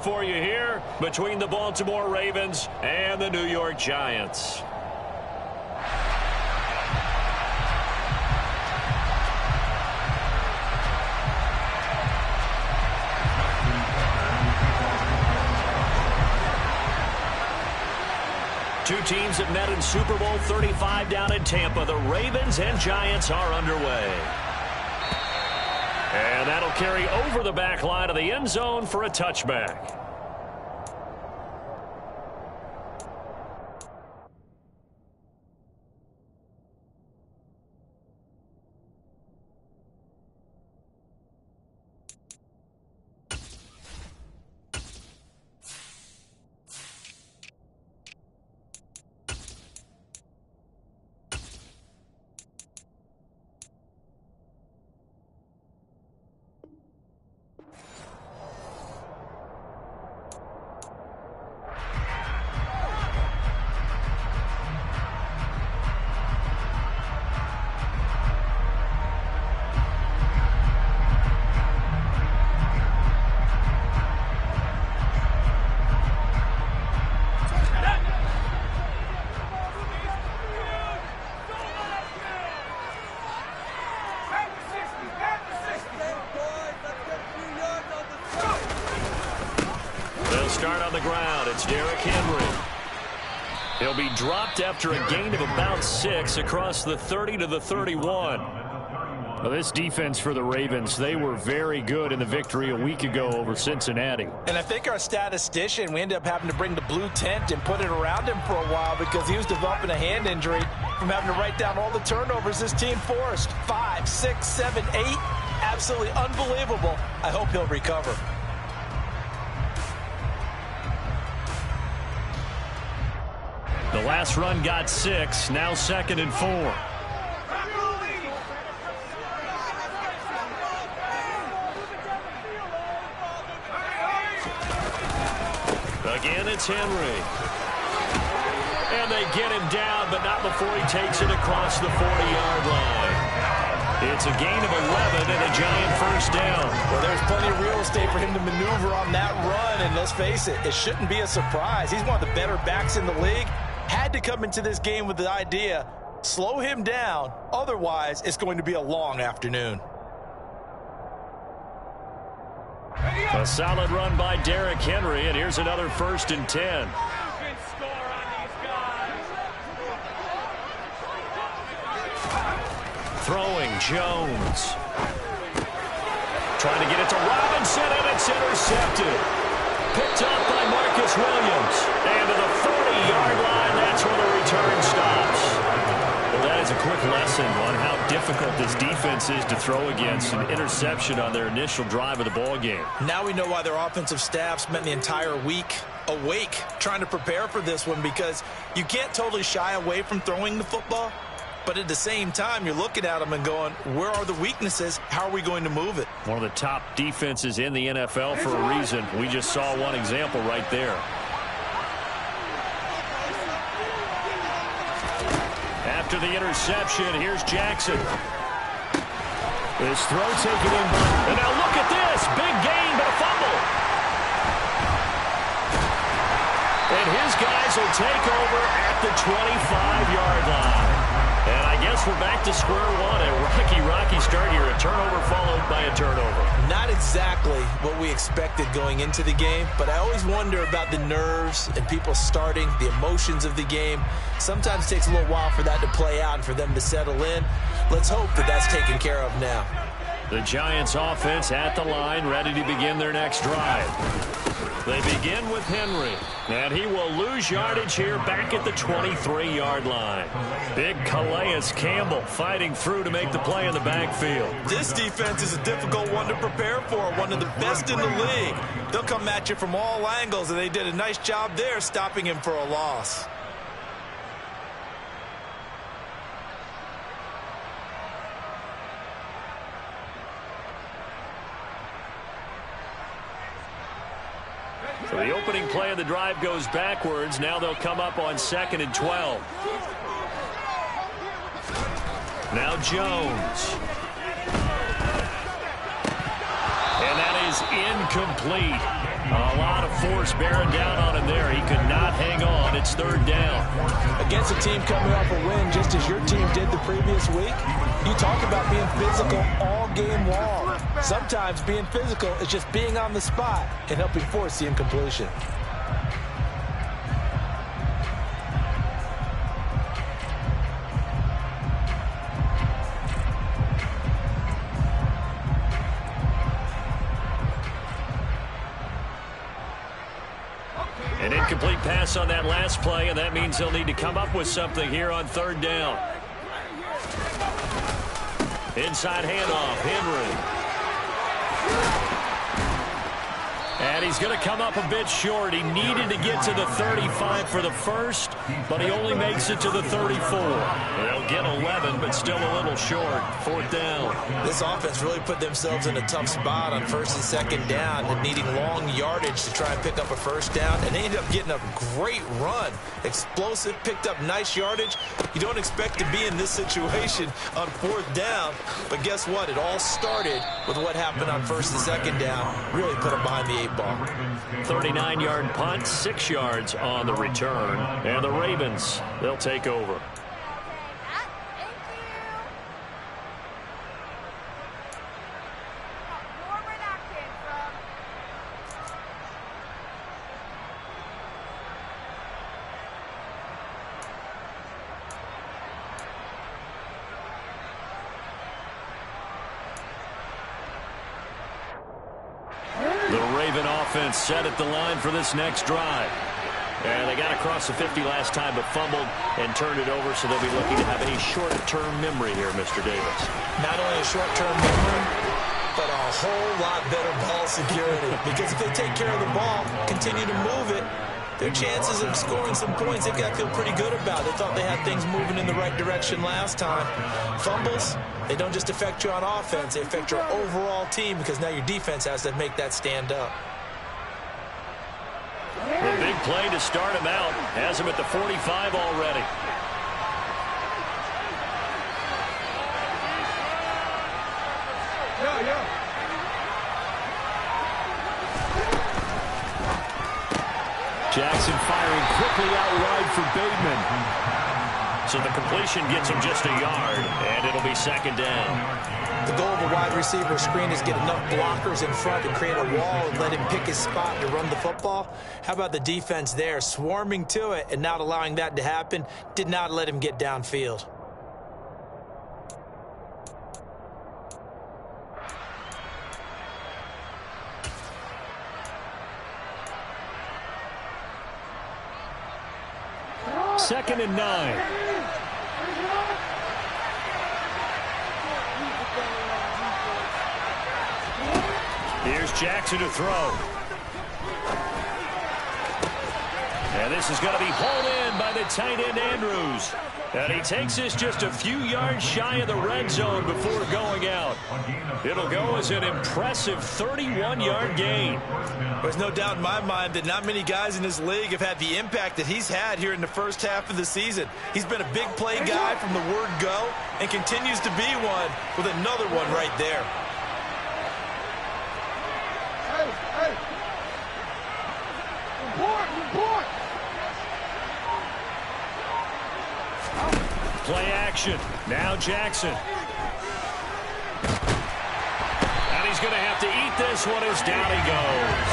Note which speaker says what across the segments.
Speaker 1: for you here between the Baltimore Ravens and the New York Giants. Two teams that met in Super Bowl 35 down in Tampa. The Ravens and Giants are underway. And that'll carry over the back line of the end zone for a touchback. Start on the ground. It's Derrick Henry. He'll be dropped after a gain of about 6 across the 30 to the 31.
Speaker 2: Well, this defense for the Ravens, they were very good in the victory a week ago over Cincinnati.
Speaker 3: And I think our statistician, we ended up having to bring the blue tent and put it around him for a while because he was developing a hand injury from having to write down all the turnovers this team forced. 5, 6, 7, 8. Absolutely unbelievable. I hope he'll recover.
Speaker 1: The last run got 6, now 2nd and 4. Again, it's Henry. And they get him down, but not before he takes it across the 40-yard line. It's a gain of 11 and a Giant first down.
Speaker 3: Well, there's plenty of real estate for him to maneuver on that run, and let's face it, it shouldn't be a surprise. He's one of the better backs in the league. Had to come into this game with the idea, slow him down, otherwise it's going to be a long afternoon.
Speaker 1: A solid run by Derrick Henry, and here's another 1st and 10. Throwing, Jones. Trying to get it to Robinson, and it's intercepted. Picked up by Marcus Williams. And to the 40-yard line, that's where the return stops. Well, that is a quick lesson on how difficult this defense is to throw against. An interception on their initial drive of the ball game.
Speaker 3: Now we know why their offensive staff spent the entire week awake trying to prepare for this one, because you can't totally shy away from throwing the football. But at the same time, you're looking at them and going, where are the weaknesses? How are we going to move it?
Speaker 1: One of the top defenses in the NFL for a reason. We just saw one example right there. After the interception, here's Jackson. This throw taken in. And now look at this. Big gain, but a fumble. And his guys will take over at the 25-yard line. And I guess we're back to square one. A rocky start here. A turnover followed by a turnover.
Speaker 3: Not exactly what we expected going into the game, but I always wonder about the nerves and people starting, the emotions of the game. Sometimes it takes a little while for that to play out and for them to settle in. Let's hope that that's taken care of now.
Speaker 1: The Giants offense at the line, ready to begin their next drive. They begin with Henry, and he will lose yardage here back at the 23-yard line. Big Calais Campbell fighting through to make the play in the backfield.
Speaker 3: This defense is a difficult one to prepare for, one of the best in the league. They'll come at you from all angles, and they did a nice job there stopping him for a loss.
Speaker 1: So the opening play of the drive goes backwards. Now they'll come up on 2nd and 12. Now Jones. And that is incomplete.
Speaker 2: A lot of force bearing down on him there. He could not hang on. It's third down.
Speaker 3: Against a team coming off a win, just as your team did the previous week, you talk about being physical all game long. Sometimes being physical is just being on the spot and helping force the incompletion.
Speaker 2: An incomplete pass on that last play, and that means they'll need to come up with something here on third down. Inside handoff, Henry. And he's going to come up a bit short. He needed to get to the 35 for the first, but he only makes it to the 34. They'll get 11, but still a little short. Fourth down.
Speaker 3: This offense really put themselves in a tough spot on first and second down and needing long yardage to try and pick up a first down, and they ended up getting a great run. Explosive, picked up nice yardage. You don't expect to be in this situation on fourth down, but guess what? It all started with what happened on first and second down. Really put them behind the 8-ball.
Speaker 2: 39-yard punt, 6 yards on the return. And the Ravens, they'll take over. Set at the line for this next drive. And they got across the 50 last time, but fumbled and turned it over, so they'll be looking to have a short-term memory here, Mr. Davis.
Speaker 3: Not only a short-term memory, but a whole lot better ball security. Because if they take care of the ball, continue to move it, their chances of scoring some points, they've got to feel pretty good about. They thought they had things moving in the right direction last time. Fumbles, they don't just affect you on offense, they affect your overall team, because now your defense has to make that stand up.
Speaker 2: The big play to start him out has him at the 45 already. Jackson firing quickly out wide for Bateman. So the completion gets him just a yard, and it'll be second down.
Speaker 3: The goal of a wide receiver screen is get enough blockers in front to create a wall and let him pick his spot to run the football. How about the defense there, swarming to it and not allowing that to happen? Did not let him get downfield.
Speaker 2: Second and 9. Here's Jackson to throw. And this is going to be hauled in by the tight end Andrews. And he takes this just a few yards shy of the red zone before going out. It'll go as an impressive 31-yard gain.
Speaker 3: There's no doubt in my mind that not many guys in this league have had the impact that he's had here in the first half of the season. He's been a big play guy from the word go and continues to be one with another one right there.
Speaker 2: Play action. Now Jackson. And he's going to have to eat this one as down he goes.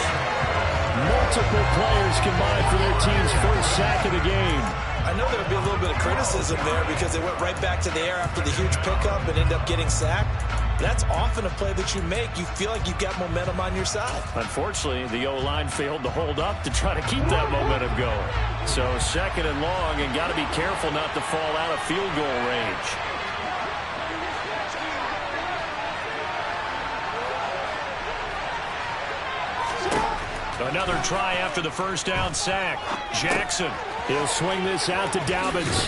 Speaker 2: Multiple players combined for their team's first sack of the game.
Speaker 3: I know there'll be a little bit of criticism there because they went right back to the air after the huge pickup and ended up getting sacked. That's often a play that you make. You feel like you've got momentum on your side.
Speaker 2: Unfortunately, the O-line failed to hold up to try to keep that momentum going. So second and long, and got to be careful not to fall out of field goal range. Another try after the first down sack. Jackson, he'll swing this out to Dobbins.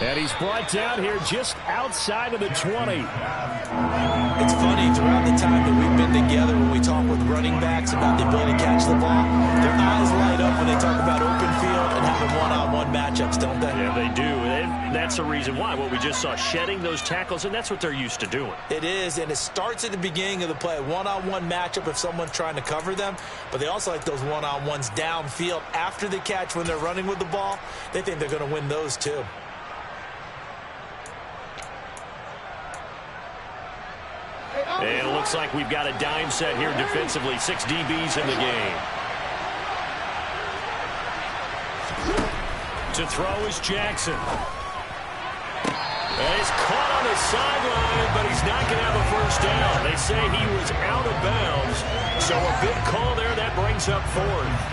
Speaker 2: And he's brought down here just outside of the 20.
Speaker 3: It's funny, throughout the time that we've been together, when we talk with running backs about the ability to catch the ball, their eyes light up when they talk about open field and have a some one-on-one matchups, don't they?
Speaker 1: Yeah, they do. And that's the reason why. What we just saw, shedding those tackles, and that's what they're used to doing.
Speaker 3: It is, and it starts at the beginning of the play. One-on-one matchup if someone's trying to cover them, but they also like those one-on-ones downfield after the catch when they're running with the ball. They think they're going to win those too.
Speaker 1: And it looks like we've got a dime set here defensively. 6 DBs in the game. To throw is Jackson. And he's caught on the sideline, but he's not going to have a first down. They say he was out of bounds. So a big call there. That brings up 4th.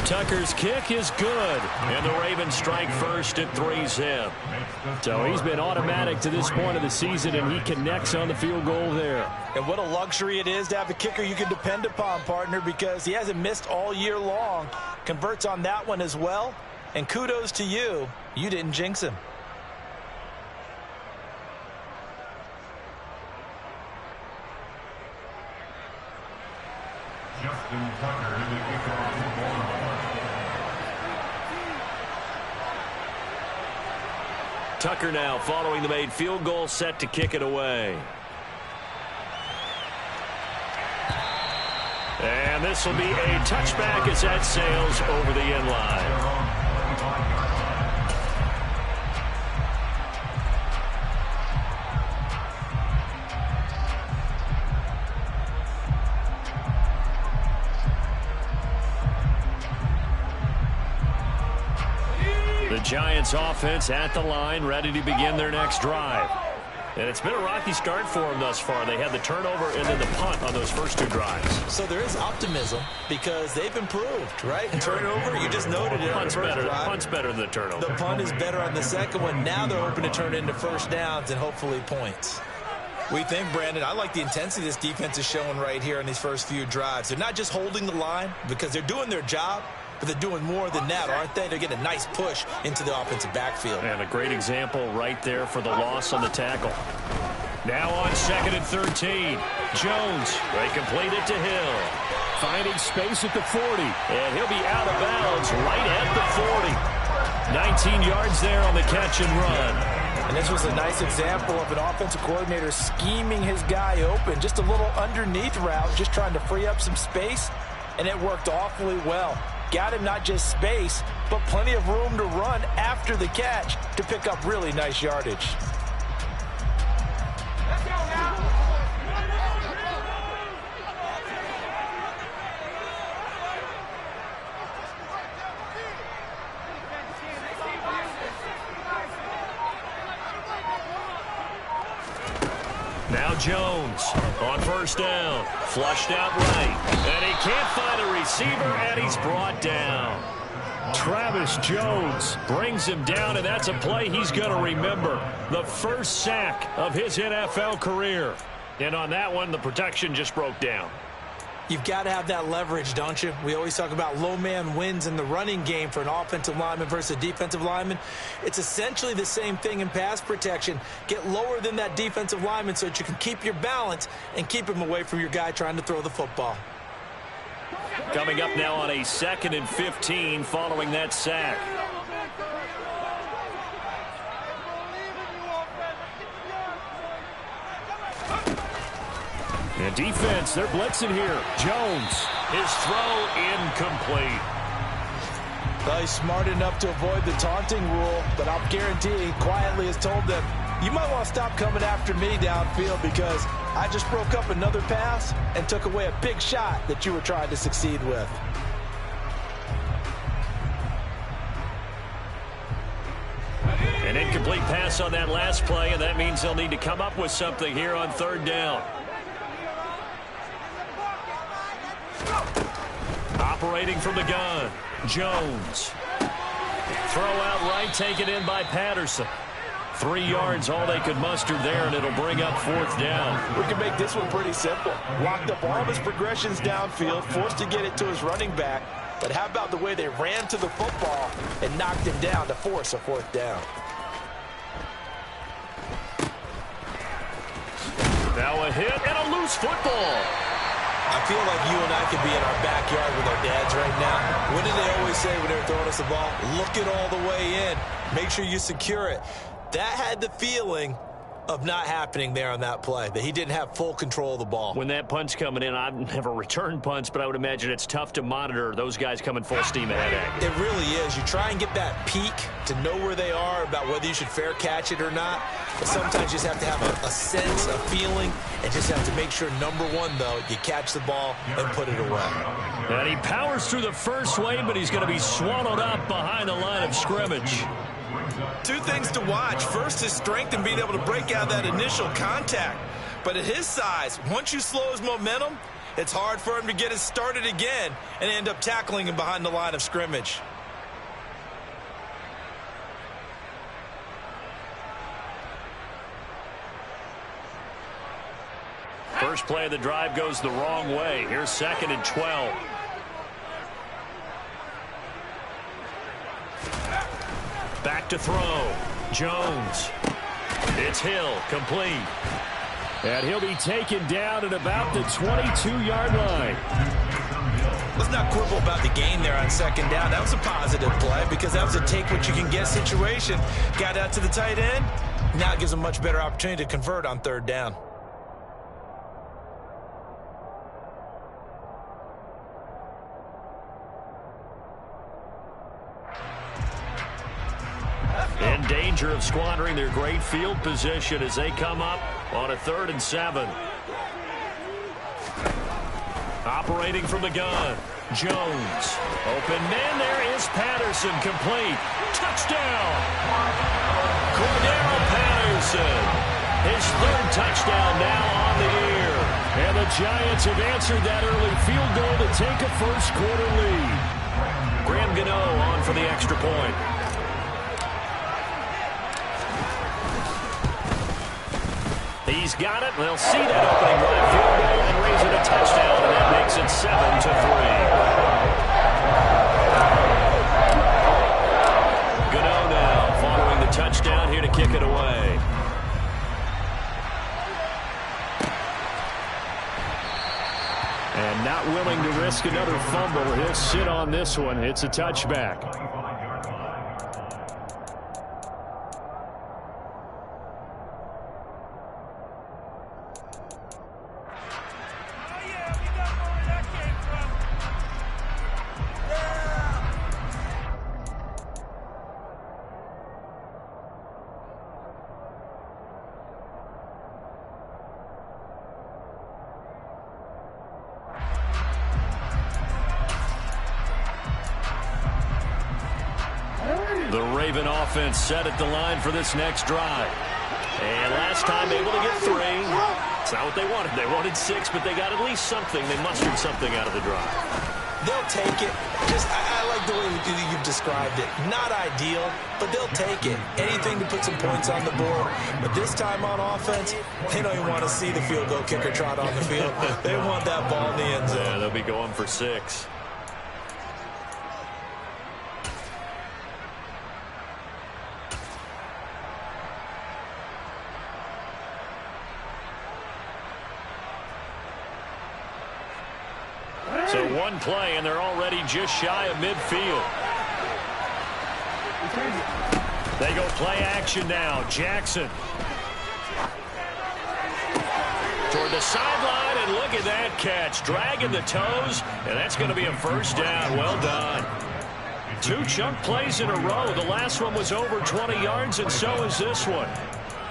Speaker 1: Tucker's kick is good, and the Ravens strike first at 3-zip. So he's been automatic to this point of the season, and he connects on the field goal there.
Speaker 3: And what a luxury it is to have a kicker you can depend upon, partner, because he hasn't missed all year long. Converts on that one as well, and kudos to you. You didn't jinx him.
Speaker 4: Justin Tucker is the kicker on the ball.
Speaker 1: Tucker now following the made field goal, set to kick it away. And this will be a touchback as that sails over the end line. The Giants offense at the line, ready to begin their next drive. And it's been a rocky start for them thus far. They had the turnover and then the punt on those first 2 drives.
Speaker 3: So there is optimism because they've improved, right? Turnover, you just noted it.
Speaker 1: Punt's better than the turnover.
Speaker 3: The punt is better on the second one. Now they're hoping to turn it into first downs and hopefully points. We think, Brandon, I like the intensity this defense is showing right here in these first few drives. They're not just holding the line because they're doing their job, but they're doing more than that, aren't they? They're getting a nice push into the offensive backfield.
Speaker 1: And a great example right there for the loss on the tackle. Now on 2nd and 13. Jones, they complete it to Hill. Finding space at the 40. And he'll be out of bounds right at the 40. 19 yards there on the catch and run.
Speaker 3: And this was a nice example of an offensive coordinator scheming his guy open. Just a little underneath route, just trying to free up some space. And it worked awfully well. Got him not just space, but plenty of room to run after the catch to pick up really nice yardage.
Speaker 4: Let's go now.
Speaker 1: Now Jones on first down. Flushed out right. And he can't find a receiver, and he's brought down. Travis Jones brings him down, and that's a play he's going to remember. The first sack of his NFL career. And on that one, the protection just broke down.
Speaker 3: You've got to have that leverage, don't you? We always talk about low man wins in the running game for an offensive lineman versus a defensive lineman. It's essentially the same thing in pass protection. Get lower than that defensive lineman so that you can keep your balance and keep him away from your guy trying to throw the football.
Speaker 1: Coming up now on a 2nd and 15 following that sack. And defense, they're blitzing here. Jones, his throw incomplete.
Speaker 3: Well, he's smart enough to avoid the taunting rule, but I'll guarantee he quietly has told them, you might want to stop coming after me downfield because I just broke up another pass and took away a big shot that you were trying to succeed with.
Speaker 1: An incomplete pass on that last play, and that means they'll need to come up with something here on 3rd down. Operating from the gun, Jones. Throw out right, taken in by Patterson. 3 yards, all they could muster there, and it'll bring up 4th down.
Speaker 3: We can make this one pretty simple. Locked up all of his progressions downfield, forced to get it to his running back. But how about the way they ran to the football and knocked him down to force a 4th down?
Speaker 2: Now a hit and a loose football.
Speaker 3: I feel like you and I could be in our backyard with our dads right now. What did they always say when they were throwing us the ball? Look it all the way in. Make sure you secure it. That had the feeling of not happening there on that play, that he didn't have full control of the ball.
Speaker 2: When that punt's coming in, I've never returned punts, but I would imagine it's tough to monitor those guys coming full steam ahead at you.
Speaker 3: It really is. You try and get that peek to know where they are, about whether you should fair catch it or not. But sometimes you just have to have a sense, a feeling, and just have to make sure, number one, though, you catch the ball and put it away.
Speaker 2: And he powers through the first wave, but he's going to be swallowed up behind the line of scrimmage.
Speaker 3: Two things to watch. First, his strength in being able to break out that initial contact. But at his size, once you slow his momentum, it's hard for him to get it started again and end up tackling him behind the line of scrimmage.
Speaker 2: First play of the drive goes the wrong way. Here's 2nd and 12. Back to throw. Jones. It's Hill, complete. And he'll be taken down at about the 22-yard line.
Speaker 3: Let's not quibble about the gain there on 2nd down. That was a positive play because that was a take-what-you-can-get situation. Got out to the tight end. Now it gives him a much better opportunity to convert on 3rd down.
Speaker 2: In danger of squandering their great field position as they come up on a 3rd and 7. Operating from the gun, Jones. Open man, there is Patterson, complete. Touchdown! Cordero Patterson. His 3rd touchdown now on the year. And the Giants have answered that early field goal to take a first-quarter lead. Graham Gano on for the extra point. He's got it. They'll see that opening drive field goal and raise it a touchdown, and that makes it 7-3. Gano now following the touchdown here to kick it away. And not willing to risk another fumble. He'll sit on this one. It's a touchback. The Raven offense set at the line for this next drive. And last time able to get 3. It's not what they wanted. They wanted 6, but they got at least something. They mustered something out of the drive.
Speaker 3: They'll take it. I like the way you've described it. Not ideal, but they'll take it. Anything to put some points on the board. But this time on offense, they don't even want to see the field goal kicker trot on the field. They want that ball in the end zone.
Speaker 2: Yeah, they'll be going for 6. So one play, and they're already just shy of midfield. They go play action now. Jackson. Toward the sideline, and look at that catch. Dragging the toes, and that's going to be a first down. Well done. 2 chunk plays in a row. The last one was over 20 yards, and so is this one.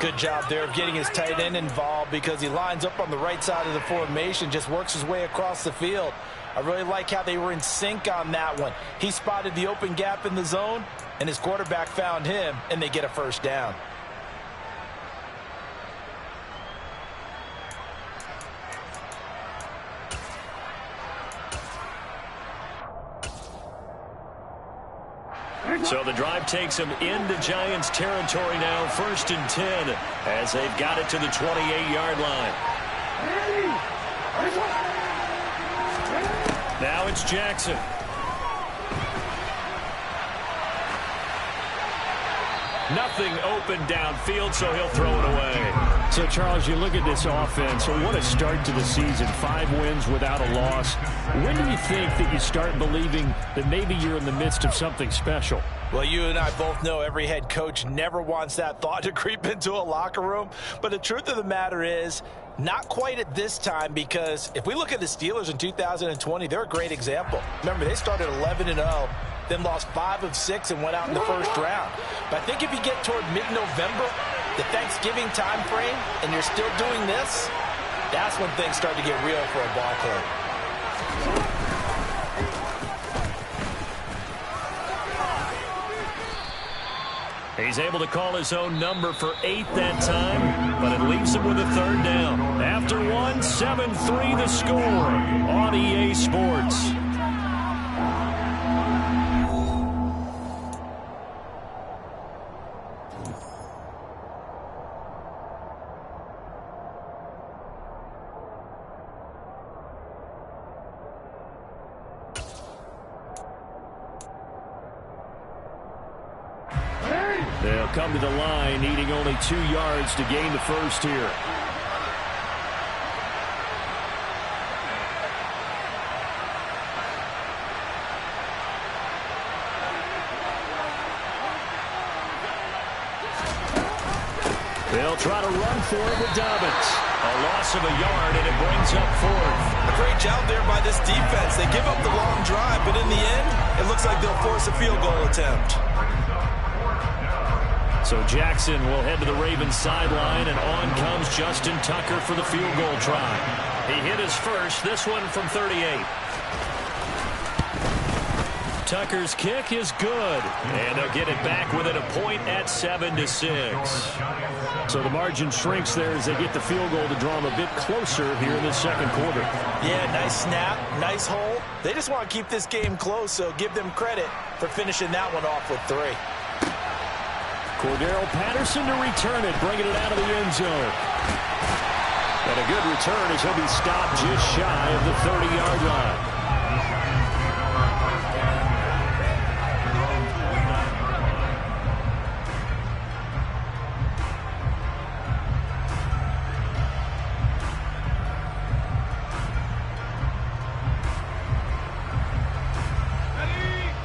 Speaker 3: Good job there of getting his tight end involved because he lines up on the right side of the formation, just works his way across the field. I really like how they were in sync on that one. He spotted the open gap in the zone, and his quarterback found him, and they get a first down.
Speaker 2: So the drive takes them into Giants territory now, 1st and 10, as they've got it to the 28-yard line. Now it's Jackson. Nothing open downfield, so he'll throw it away.
Speaker 1: So, Charles, you look at this offense, so what a start to the season. 5 wins without a loss. When do you think that you start believing that maybe you're in the midst of something special?
Speaker 3: Well, you and I both know every head coach never wants that thought to creep into a locker room. But the truth of the matter is, not quite at this time, because if we look at the Steelers in 2020, they're a great example. Remember, they started 11-0. Then lost 5 of 6 and went out in the first round. But I think if you get toward mid-November, the Thanksgiving time frame, and you're still doing this, that's when things start to get real for a ball club.
Speaker 2: He's able to call his own number for 8 that time, but it leaves him with a 3rd down. After 1, 7-3 the score on EA Sports. They'll come to the line, needing only 2 yards to gain the first here. They'll try to run for it with Dobbins. A loss of a yard, and it brings up 4th.
Speaker 3: A great job there by this defense. They give up the long drive, but in the end, it looks like they'll force a field goal attempt.
Speaker 2: So Jackson will head to the Ravens sideline, and on comes Justin Tucker for the field goal try. He hit his first, this one from 38. Tucker's kick is good, and they'll get it back within a point at 7-6.
Speaker 1: So the margin shrinks there as they get the field goal to draw them a bit closer here in the second quarter.
Speaker 3: Yeah, nice snap, nice hole. They just want to keep this game close, so give them credit for finishing that one off with 3.
Speaker 1: Cordero Patterson to return it, bringing it out of the end zone. And a good return as he'll be stopped just shy of the 30-yard line.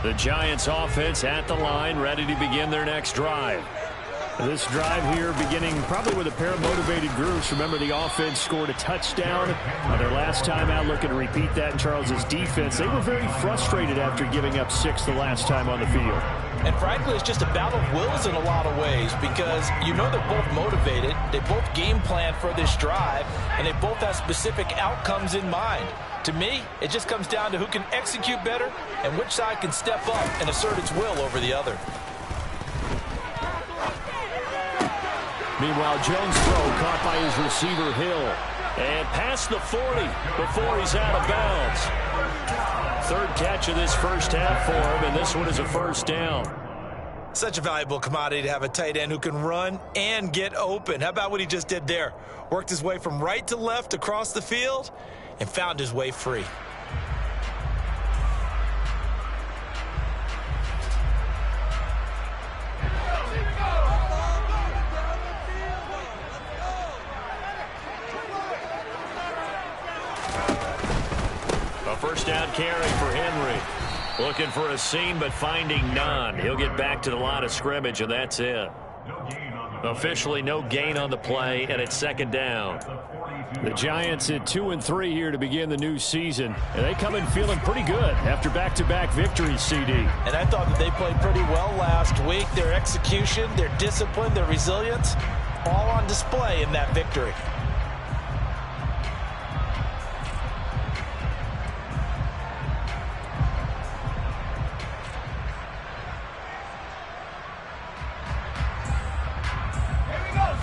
Speaker 2: The Giants offense at the line, ready to begin their next drive.
Speaker 1: This drive here beginning probably with a pair of motivated groups. Remember, the offense scored a touchdown on their last time out. Looking to repeat that in Charles's defense. They were very frustrated after giving up 6 the last time on the field.
Speaker 3: And frankly, it's just a battle of wills in a lot of ways, because you know they're both motivated. They both game plan for this drive, and they both have specific outcomes in mind. To me, it just comes down to who can execute better and which side can step up and assert its will over the other.
Speaker 1: Meanwhile, Jones' throw caught by his receiver, Hill.
Speaker 2: And past the 40 before he's out of bounds. 3rd catch of this first half for him, and this one is a 1st down.
Speaker 3: Such a valuable commodity to have a tight end who can run and get open. How about what he just did there? Worked his way from right to left across the field and found his way free.
Speaker 2: A 1st down carry for Henry. Looking for a seam, but finding none. He'll get back to the line of scrimmage, and that's it. Officially no gain on the play, and it's 2nd down.
Speaker 1: The Giants at 2-3 here to begin the new season. And they come in feeling pretty good after back-to-back victories, CD.
Speaker 3: And I thought that they played pretty well last week. Their execution, their discipline, their resilience, all on display in that victory.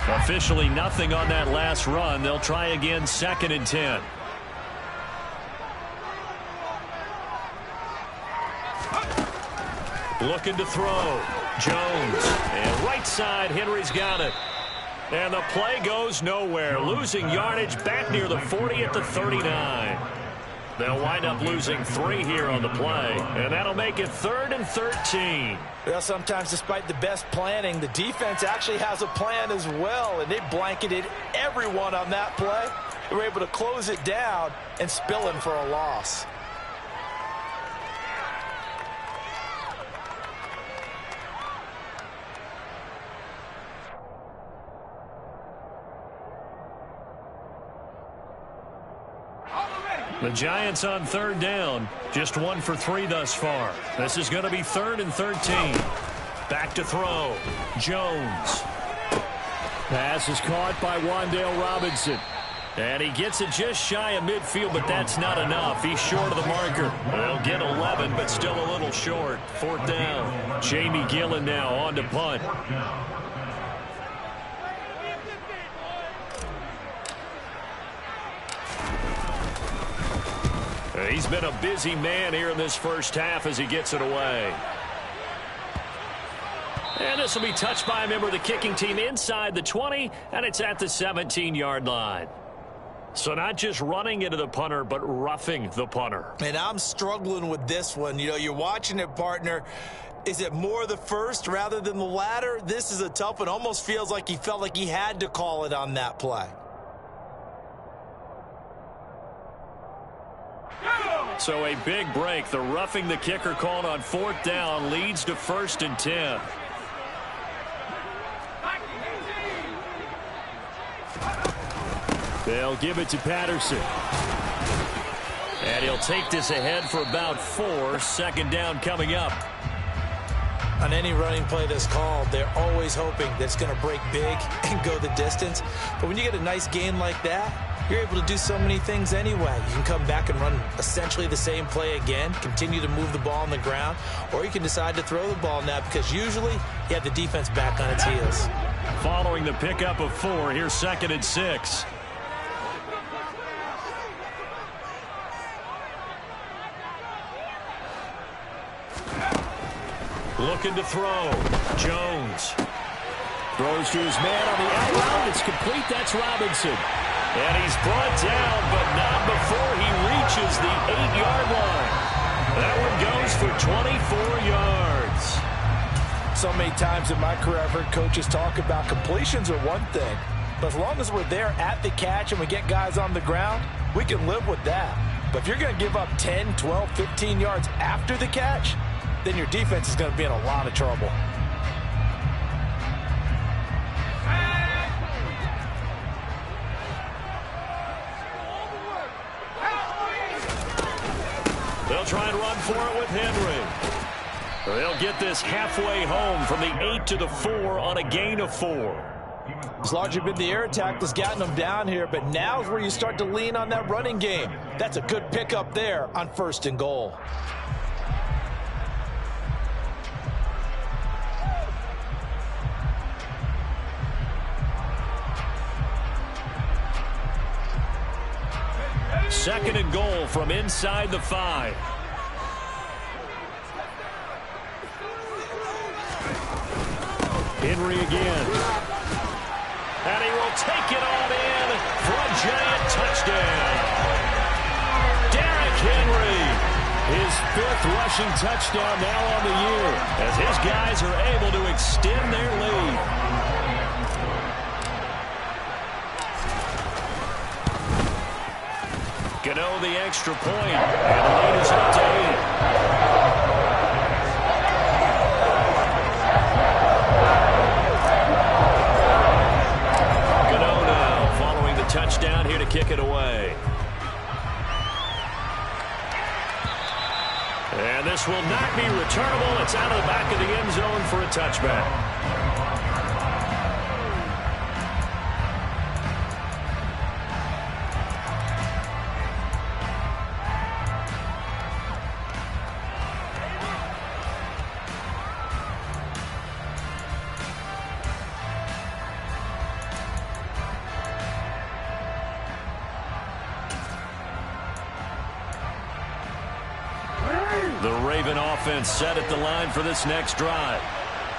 Speaker 2: Officially nothing on that last run. They'll try again, 2nd and 10. Looking to throw. Jones. And right side, Henry's got it. And the play goes nowhere. Losing yardage back near the 40 at the 39. They'll wind up losing 3 here on the play, and that'll make it 3rd and 13.
Speaker 3: Well, sometimes despite the best planning, the defense actually has a plan as well, and they blanketed everyone on that play. They were able to close it down and spill in for a loss.
Speaker 2: The Giants on 3rd down, just 1 for 3 thus far. This is going to be 3rd and 13. Back to throw. Jones. Pass is caught by Wan'Dale Robinson. And he gets it just shy of midfield, but that's not enough. He's short of the marker. They'll get 11, but still a little short. 4th down. Jamie Gillen now on to punt. He's been a busy man here in this first half as he gets it away. And this will be touched by a member of the kicking team inside the 20, and it's at the 17-yard line. So not just running into the punter, but roughing the punter.
Speaker 3: And I'm struggling with this one. You know, you're watching it, partner. Is it more the first rather than the latter? This is a tough one. Almost feels like he felt like he had to call it on that play.
Speaker 2: So a big break. The roughing the kicker called on 4th down leads to 1st and 10. They'll give it to Patterson. And he'll take this ahead for about 4. 2nd down coming up.
Speaker 3: On any running play that's called, they're always hoping that it's going to break big and go the distance. But when you get a nice gain like that, you're able to do so many things anyway. You can come back and run essentially the same play again, continue to move the ball on the ground, or you can decide to throw the ball now because usually you have the defense back on its heels.
Speaker 2: Following the pickup of 4, here's 2nd and 6. Looking to throw. Jones. Throws to his man on the out route. It's complete. That's Robinson. And he's brought down, but not before he reaches the 8-yard line. That one goes for 24 yards.
Speaker 3: So many times in my career I've heard coaches talk about completions are one thing. But as long as we're there at the catch and we get guys on the ground, we can live with that. But if you're going to give up 10, 12, 15 yards after the catch, then your defense is going to be in a lot of trouble.
Speaker 2: They'll try and run for it with Henry. They'll get this halfway home from the 8 to the 4 on a gain of 4.
Speaker 3: It's largely been the air attack that's gotten them down here, but now is where you start to lean on that running game. That's a good pickup there on 1st and goal.
Speaker 2: Second and goal from inside the 5. Henry again. And he will take it on in for a giant touchdown. Derrick Henry, his 5th rushing touchdown now on the year, as his guys are able to extend their lead. Gano the extra point, and the lead is up to 8. Gano now following the touchdown here to kick it away. And this will not be returnable. It's out of the back of the end zone for a touchback. The Raven offense set at the line for this next drive.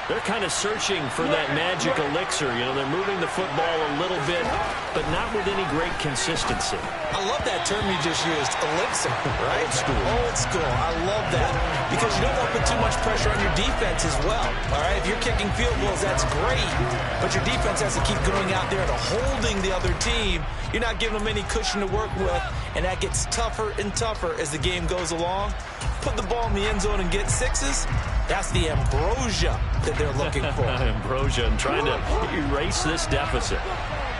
Speaker 1: They're kind of searching for that magic elixir. You know, they're moving the football a little bit, but not with any great consistency.
Speaker 3: I love that term you just used, elixir, right?
Speaker 1: Old school.
Speaker 3: Old school. I love that because you don't want to put too much pressure on your defense as well, all right? If you're kicking field goals, that's great, but your defense has to keep going out there and holding the other team. You're not giving them any cushion to work with, and that gets tougher and tougher as the game goes along. Put the ball in the end zone and get sixes. That's the ambrosia that they're looking for.
Speaker 1: Ambrosia and trying to erase this deficit.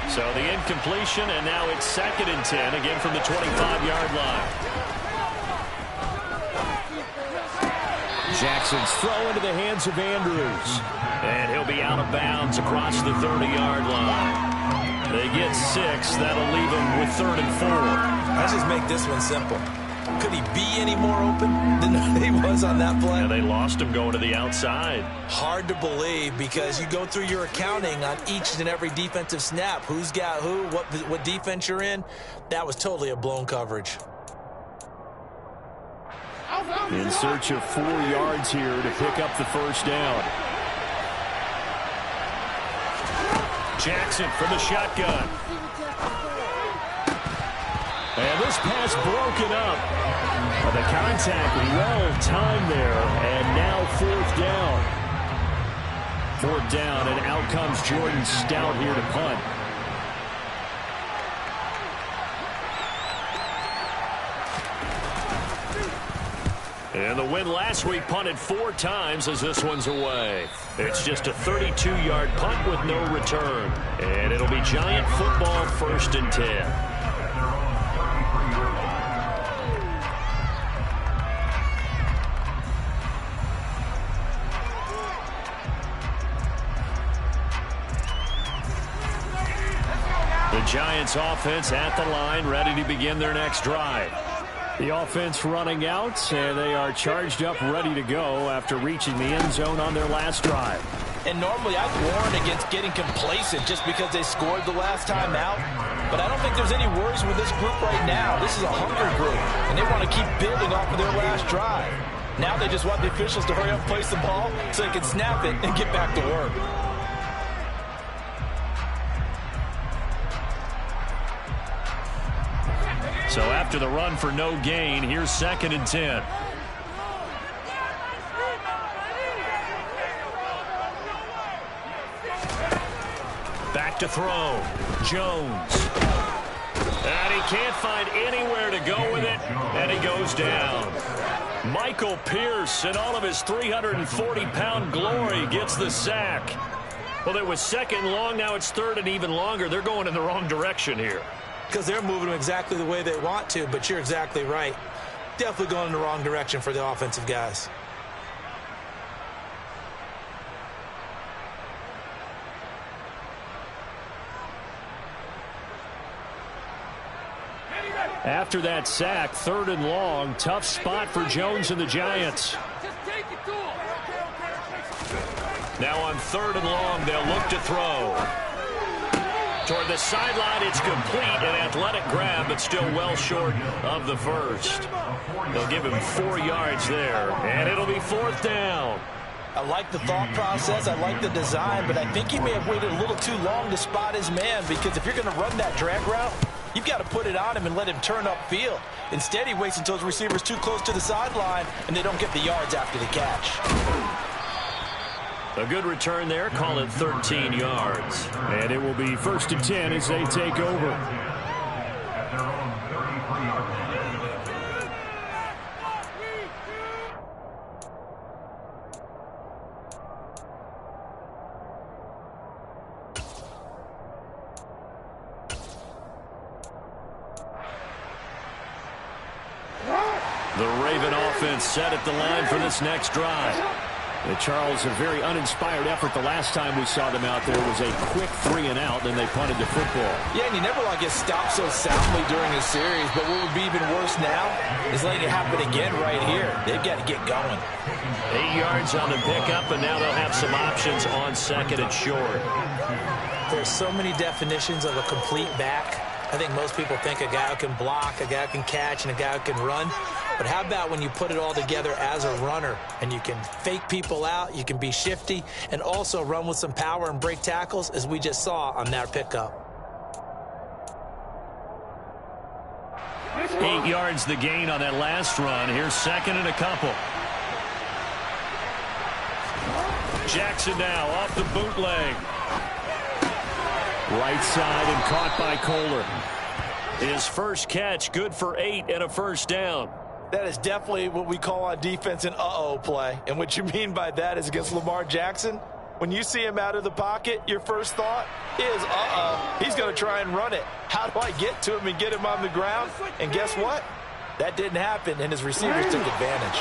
Speaker 1: So the incompletion, and now it's 2nd and 10, again from the 25-yard line. Jackson's throw into the hands of Andrews. And he'll be out of bounds across the 30-yard line. They get 6. That'll leave them with 3rd and 4.
Speaker 3: Let's just make this one simple. Could he be any more open than he was on that play?
Speaker 1: Yeah, they lost him going to the outside.
Speaker 3: Hard to believe because you go through your accounting on each and every defensive snap. Who's got who, what defense you're in. That was totally a blown coverage.
Speaker 1: In search of 4 yards here to pick up the first down. Jackson from the shotgun. And this pass broken up. The contact well timed there. And now 4th down. 4th down, and out comes Jordan Stout here to punt. And the win last week punted 4 times as this one's away. It's just a 32-yard punt with no return. And it'll be Giant football 1st and 10. The Giants offense at the line, ready to begin their next drive. The offense running out, and they are charged up, ready to go after reaching the end zone on their last drive.
Speaker 3: And normally I'd warn against getting complacent just because they scored the last time out. But I don't think there's any worries with this group right now. This is a hunger group, and they want to keep building off of their last drive. Now they just want the officials to hurry up and place the ball so they can snap it and get back to work.
Speaker 1: So after the run for no gain, here's 2nd and 10. Back to throw. Jones. And he can't find anywhere to go with it, and he goes down. Michael Pierce, in all of his 340-pound glory, gets the sack. Well, it was 2nd and long. Now it's 3rd and even longer. They're going in the wrong direction here.
Speaker 3: Because they're moving them exactly the way they want to, but you're exactly right. Definitely going in the wrong direction for the offensive guys.
Speaker 1: After that sack, 3rd and long, tough spot for Jones and the Giants. Now on 3rd and long, they'll look to throw. Toward the sideline, it's complete, an athletic grab, but still well short of the first. They'll give him 4 yards there, and it'll be 4th down.
Speaker 3: I like the thought process, I like the design, but I think he may have waited a little too long to spot his man, because if you're going to run that drag route, you've got to put it on him and let him turn upfield. Instead, he waits until his receiver's too close to the sideline, and they don't get the yards after the catch.
Speaker 1: A good return there, call it 13 yards. And it will be 1st and 10 as they take over. The Raven offense set at the line for this next drive. Charles, a very uninspired effort the last time we saw them out there was a quick 3-and-out, then they punted the football.
Speaker 3: Yeah, and you never want to get stopped so soundly during a series, but what would be even worse now is letting it happen again right here. They've got to get going.
Speaker 1: 8 yards on the pickup, and now they'll have some options on 2nd and short.
Speaker 3: There's so many definitions of a complete back. I think most people think a guy who can block, a guy who can catch, and a guy who can run. But how about when you put it all together as a runner and you can fake people out, you can be shifty, and also run with some power and break tackles, as we just saw on that pickup.
Speaker 2: 8 yards the gain on that last run. Here's second and a couple. Jackson now off the bootleg. Right side and caught by Kohler. His first catch, good for 8 and a first down.
Speaker 3: That is definitely what we call on defense an uh-oh play. And what you mean by that is against Lamar Jackson, when you see him out of the pocket, your first thought is, uh-oh, he's going to try and run it. How do I get to him and get him on the ground? And guess what? That didn't happen, and his receivers took advantage.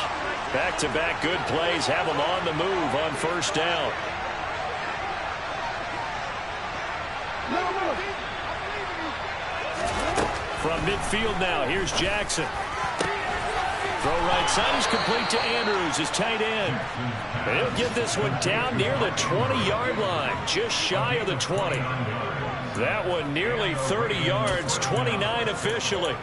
Speaker 2: Back-to-back good plays have him on the move on first down. From midfield now, here's Jackson. Throw right side is complete to Andrews, his tight end. And he'll get this one down near the 20-yard line, just shy of the 20. That one nearly 30 yards, 29 officially.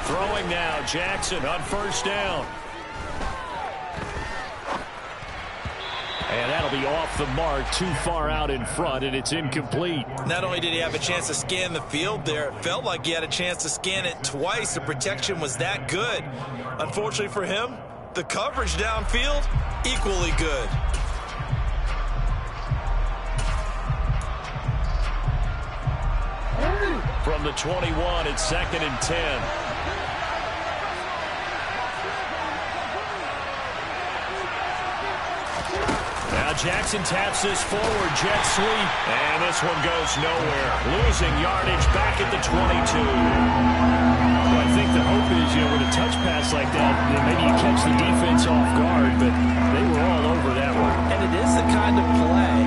Speaker 2: Throwing now, Jackson on first down. And that'll be off the mark, too far out in front, and it's incomplete.
Speaker 3: Not only did he have a chance to scan the field there, it felt like he had a chance to scan it twice. The protection was that good. Unfortunately for him, the coverage downfield, equally good.
Speaker 2: From the 21, it's second and 10. Now Jackson taps this forward, jet sweep, and this one goes nowhere. Losing yardage back at the 22. Well, I think the hope is, with a touch pass like that, maybe you catch the defense off guard, but they were all over that one.
Speaker 3: And it is the kind of play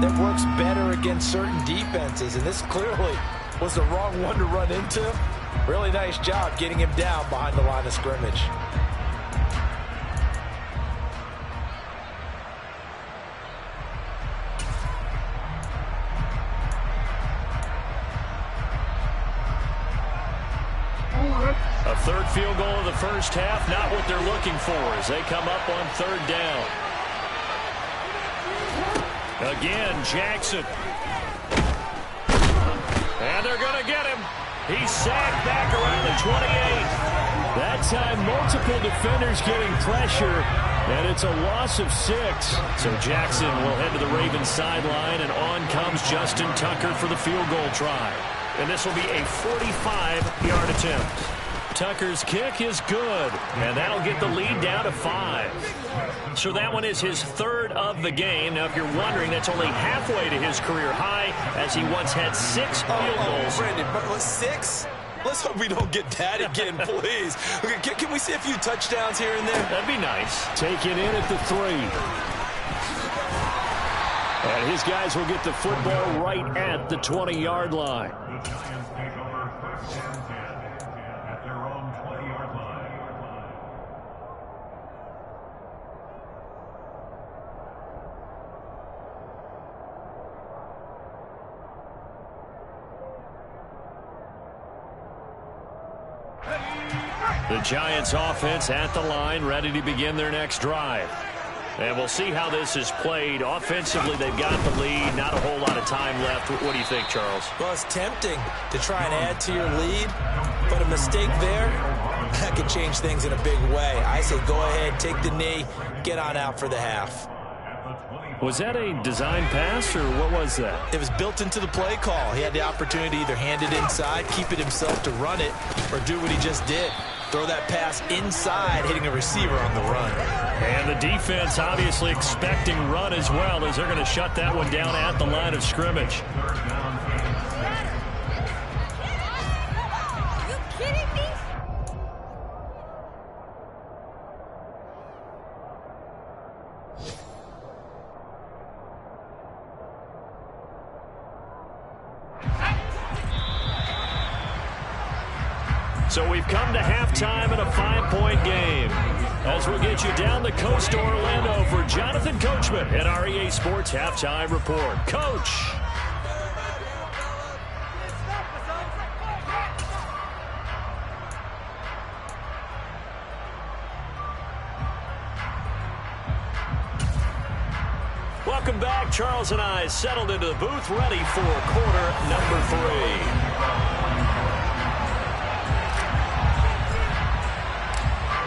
Speaker 3: that works better against certain defenses, and this clearly was the wrong one to run into. Really nice job getting him down behind the line of scrimmage.
Speaker 2: A third field goal of the first half, not what they're looking for as they come up on third down. Again, Jackson. And they're going to get him. He's sacked back around the 28. That time, multiple defenders getting pressure, and it's a loss of 6. So Jackson will head to the Ravens sideline, and on comes Justin Tucker for the field goal try. And this will be a 45-yard attempt. Tucker's kick is good, and that'll get the lead down to 5. So that one is his third of the game. Now, if you're wondering, that's only halfway to his career high, as he once had 6 field goals.
Speaker 3: Brandon, but 6? Let's hope we don't get that again, please. Okay, can we see a few touchdowns here and there?
Speaker 2: That'd be nice. Taken in at the 3. And his guys will get the football right at the 20-yard line.
Speaker 4: The Giants take over first and 10 at their own 20-yard line.
Speaker 2: The Giants offense at the line, ready to begin their next drive. And we'll see how this is played. Offensively, they've got the lead. Not a whole lot of time left. What do you think, Charles?
Speaker 3: Well, it's tempting to try and add to your lead, but a mistake there, that could change things in a big way. I say go ahead, take the knee, get on out for the half.
Speaker 2: Was that a design pass, or what was that?
Speaker 3: It was built into the play call. He had the opportunity to either hand it inside, keep it himself to run it, or do what he just did. Throw that pass inside, hitting a receiver on the run.
Speaker 2: And the defense obviously expecting run as well, as they're going to shut that one down at the line of scrimmage.
Speaker 1: So we've come to halftime in a 5-point game. As we'll get you down the coast to Orlando for Jonathan Coachman at our EA Sports Halftime Report. Coach. Welcome back. Charles and I settled into the booth, ready for quarter number 3.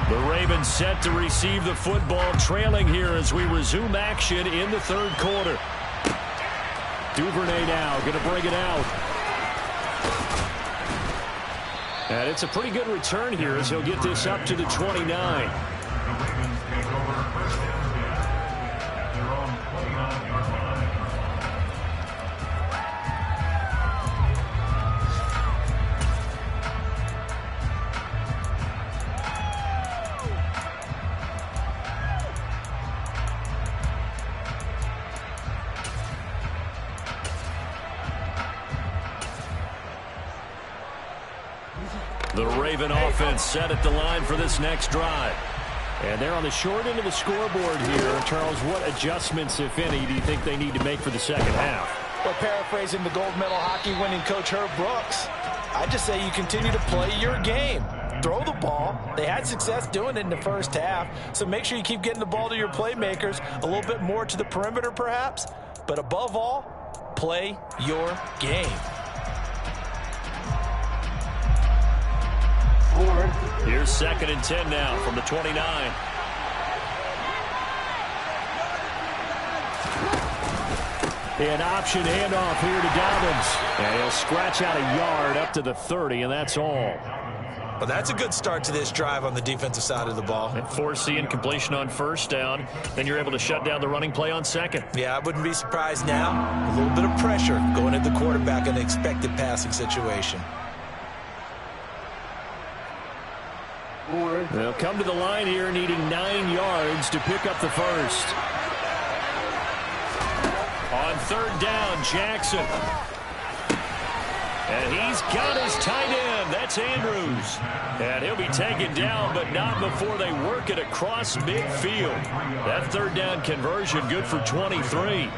Speaker 1: The Ravens set to receive the football, trailing here as we resume action in the third quarter. Duvernay now going to bring it out. And it's a pretty good return here as he'll get this up to the 29. The Raven offense set at the line for this next drive. And they're on the short end of the scoreboard here. Charles, what adjustments, if any, do you think they need to make for the second half?
Speaker 3: Well, paraphrasing the gold medal hockey winning coach Herb Brooks, I just say you continue to play your game. Throw the ball. They had success doing it in the first half, so make sure you keep getting the ball to your playmakers, a little bit more to the perimeter perhaps, but above all, play your game.
Speaker 1: Here's 2nd and 10 now from the 29. An option handoff here to Dobbins. And he'll scratch out a yard up to the 30, and that's all.
Speaker 3: Well, that's a good start to this drive on the defensive side of the ball.
Speaker 1: And force the incompletion on first down. Then you're able to shut down the running play on second.
Speaker 3: Yeah, I wouldn't be surprised now. A little bit of pressure going at the quarterback in an expected passing situation.
Speaker 1: They'll come to the line here needing 9 yards to pick up the first. On third down, Jackson. And he's got his tight end. That's Andrews. And he'll be taken down, but not before they work it across midfield. That third down conversion good for 23.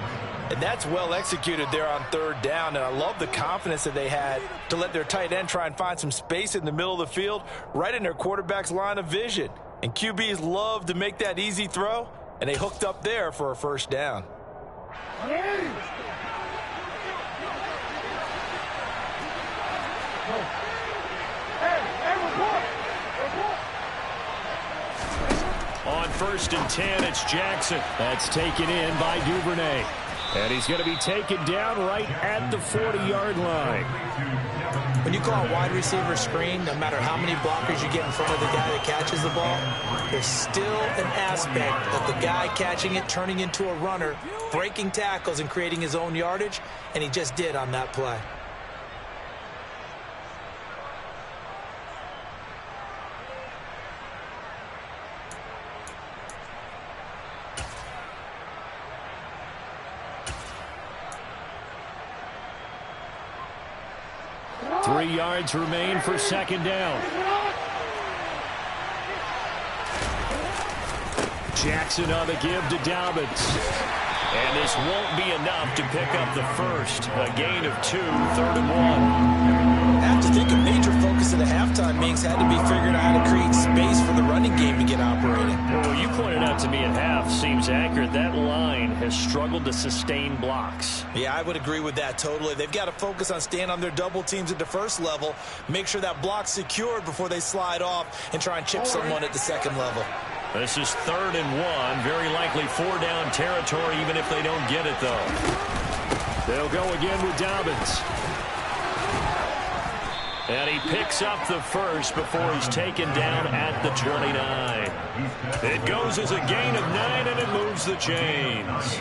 Speaker 3: And that's well executed there on third down. And I love the confidence that they had to let their tight end try and find some space in the middle of the field, right in their quarterback's line of vision. And QBs love to make that easy throw, and they hooked up there for a first down.
Speaker 1: On 1st and 10, it's Jackson. That's taken in by Duvernay. And he's going to be taken down right at the 40-yard line.
Speaker 3: When you call a wide receiver screen, no matter how many blockers you get in front of the guy that catches the ball, there's still an aspect of the guy catching it, turning into a runner, breaking tackles and creating his own yardage, and he just did on that play.
Speaker 1: Three yards remain for second down. Jackson on the give to Dobbins. And this won't be enough to pick up the first. A gain of 2, 3rd and 1.
Speaker 3: I have to think a major focus of the halftime meetings had to be figuring out how to create space for the running game to get operating.
Speaker 1: Well, you pointed out to me at half seems accurate. That line has struggled to sustain blocks.
Speaker 3: Yeah, I would agree with that totally. They've got to focus on staying on their double teams at the first level, make sure that block's secured before they slide off and try and chip someone at the second level.
Speaker 1: This is 3rd and 1. Very likely 4-down territory, even if they don't get it, though. They'll go again with Dobbins. And he picks up the first before he's taken down at the 29. It goes as a gain of 9, and it moves the chains.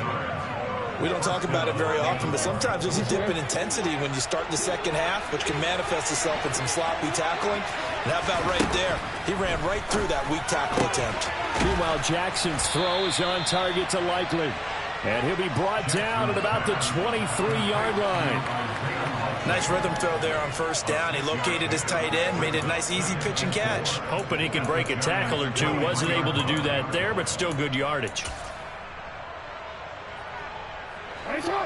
Speaker 3: We don't talk about it very often, but sometimes there's a dip in intensity when you start the second half, which can manifest itself in some sloppy tackling. And how about right there? He ran right through that weak tackle attempt.
Speaker 1: Meanwhile, Jackson's throw is on target to Likely. And he'll be brought down at about the 23-yard line.
Speaker 3: Nice rhythm throw there on first down. He located his tight end, made it a nice, easy pitch and catch.
Speaker 2: Hoping he can break a tackle or two. Wasn't able to do that there, but still good yardage.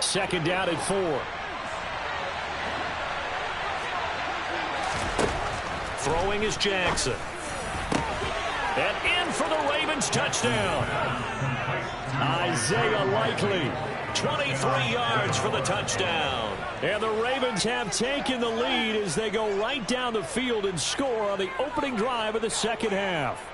Speaker 2: Second down at 4. Throwing is Jackson. And in for the Ravens touchdown. Isaiah Likely, 23 yards for the touchdown. And the Ravens have taken the lead as they go right down the field and score on the opening drive of the second half.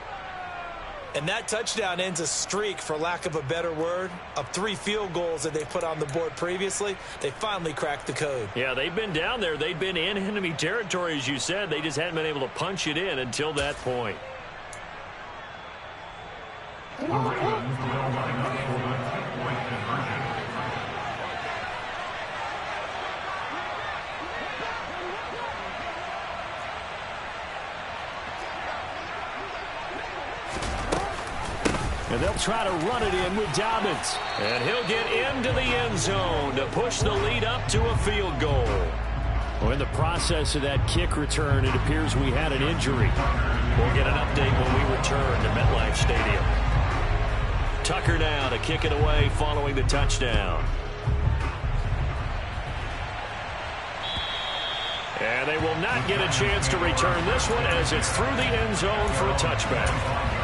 Speaker 3: And that touchdown ends a streak, for lack of a better word, of 3 field goals that they put on the board previously. They finally cracked the code.
Speaker 2: Yeah, they've been down there. They've been in enemy territory, as you said. They just hadn't been able to punch it in until that point. And they'll try to run it in with Dobbins. And he'll get into the end zone to push the lead up to a field goal. Well, in the process of that kick return, it appears we had an injury. We'll get an update when we return to MetLife Stadium. Tucker now to kick it away following the touchdown. And they will not get a chance to return this one as it's through the end zone for a touchback.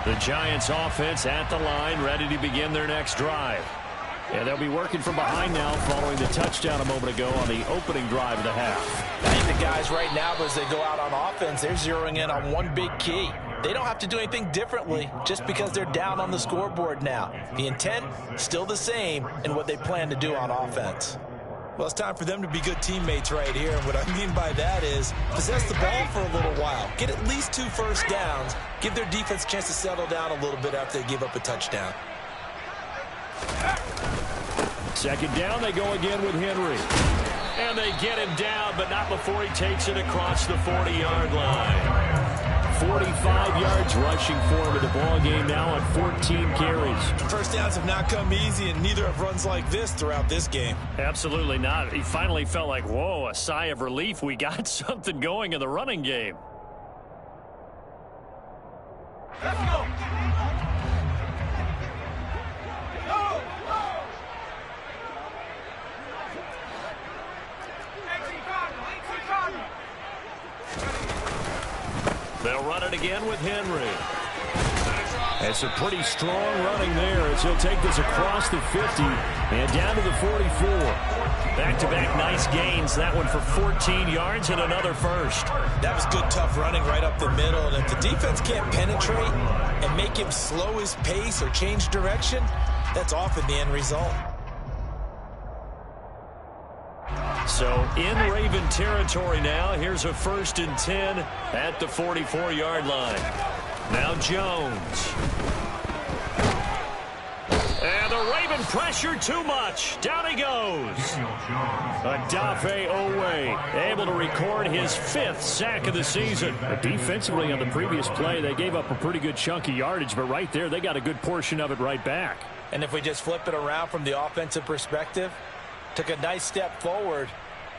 Speaker 2: The Giants offense at the line, ready to begin their next drive. And they'll be working from behind now following the touchdown a moment ago on the opening drive of the half.
Speaker 3: I think the guys right now, as they go out on offense, they're zeroing in on one big key. They don't have to do anything differently just because they're down on the scoreboard now. The intent, still the same in what they plan to do on offense. Well, it's time for them to be good teammates right here. And what I mean by that is possess the ball for a little while. Get at least 2 first downs. Give their defense a chance to settle down a little bit after they give up a touchdown.
Speaker 2: Second down, they go again with Henry. And they get him down, but not before he takes it across the 40-yard line. 45 yards rushing for him in the ball game now on 14 carries.
Speaker 3: First downs have not come easy, and neither have runs like this throughout this game.
Speaker 2: Absolutely not. He finally felt like, whoa, a sigh of relief. We got something going in the running game.
Speaker 5: Let's go.
Speaker 2: They'll run it again with Henry. It's a pretty strong running there as he'll take this across the 50 and down to the 44. Back-to-back nice gains. That one for 14 yards and another first.
Speaker 3: That was good, tough running right up the middle. And if the defense can't penetrate and make him slow his pace or change direction, that's often the end result.
Speaker 2: So in Raven territory now. Here's a 1st and 10 at the 44-yard line. Now Jones. And the Raven pressure too much. Down he goes. Odafe Oweh able to record his 5th sack of the season. Defensively on the previous play, they gave up a pretty good chunk of yardage, but right there they got a good portion of it right back.
Speaker 3: And if we just flip it around from the offensive perspective, took a nice step forward,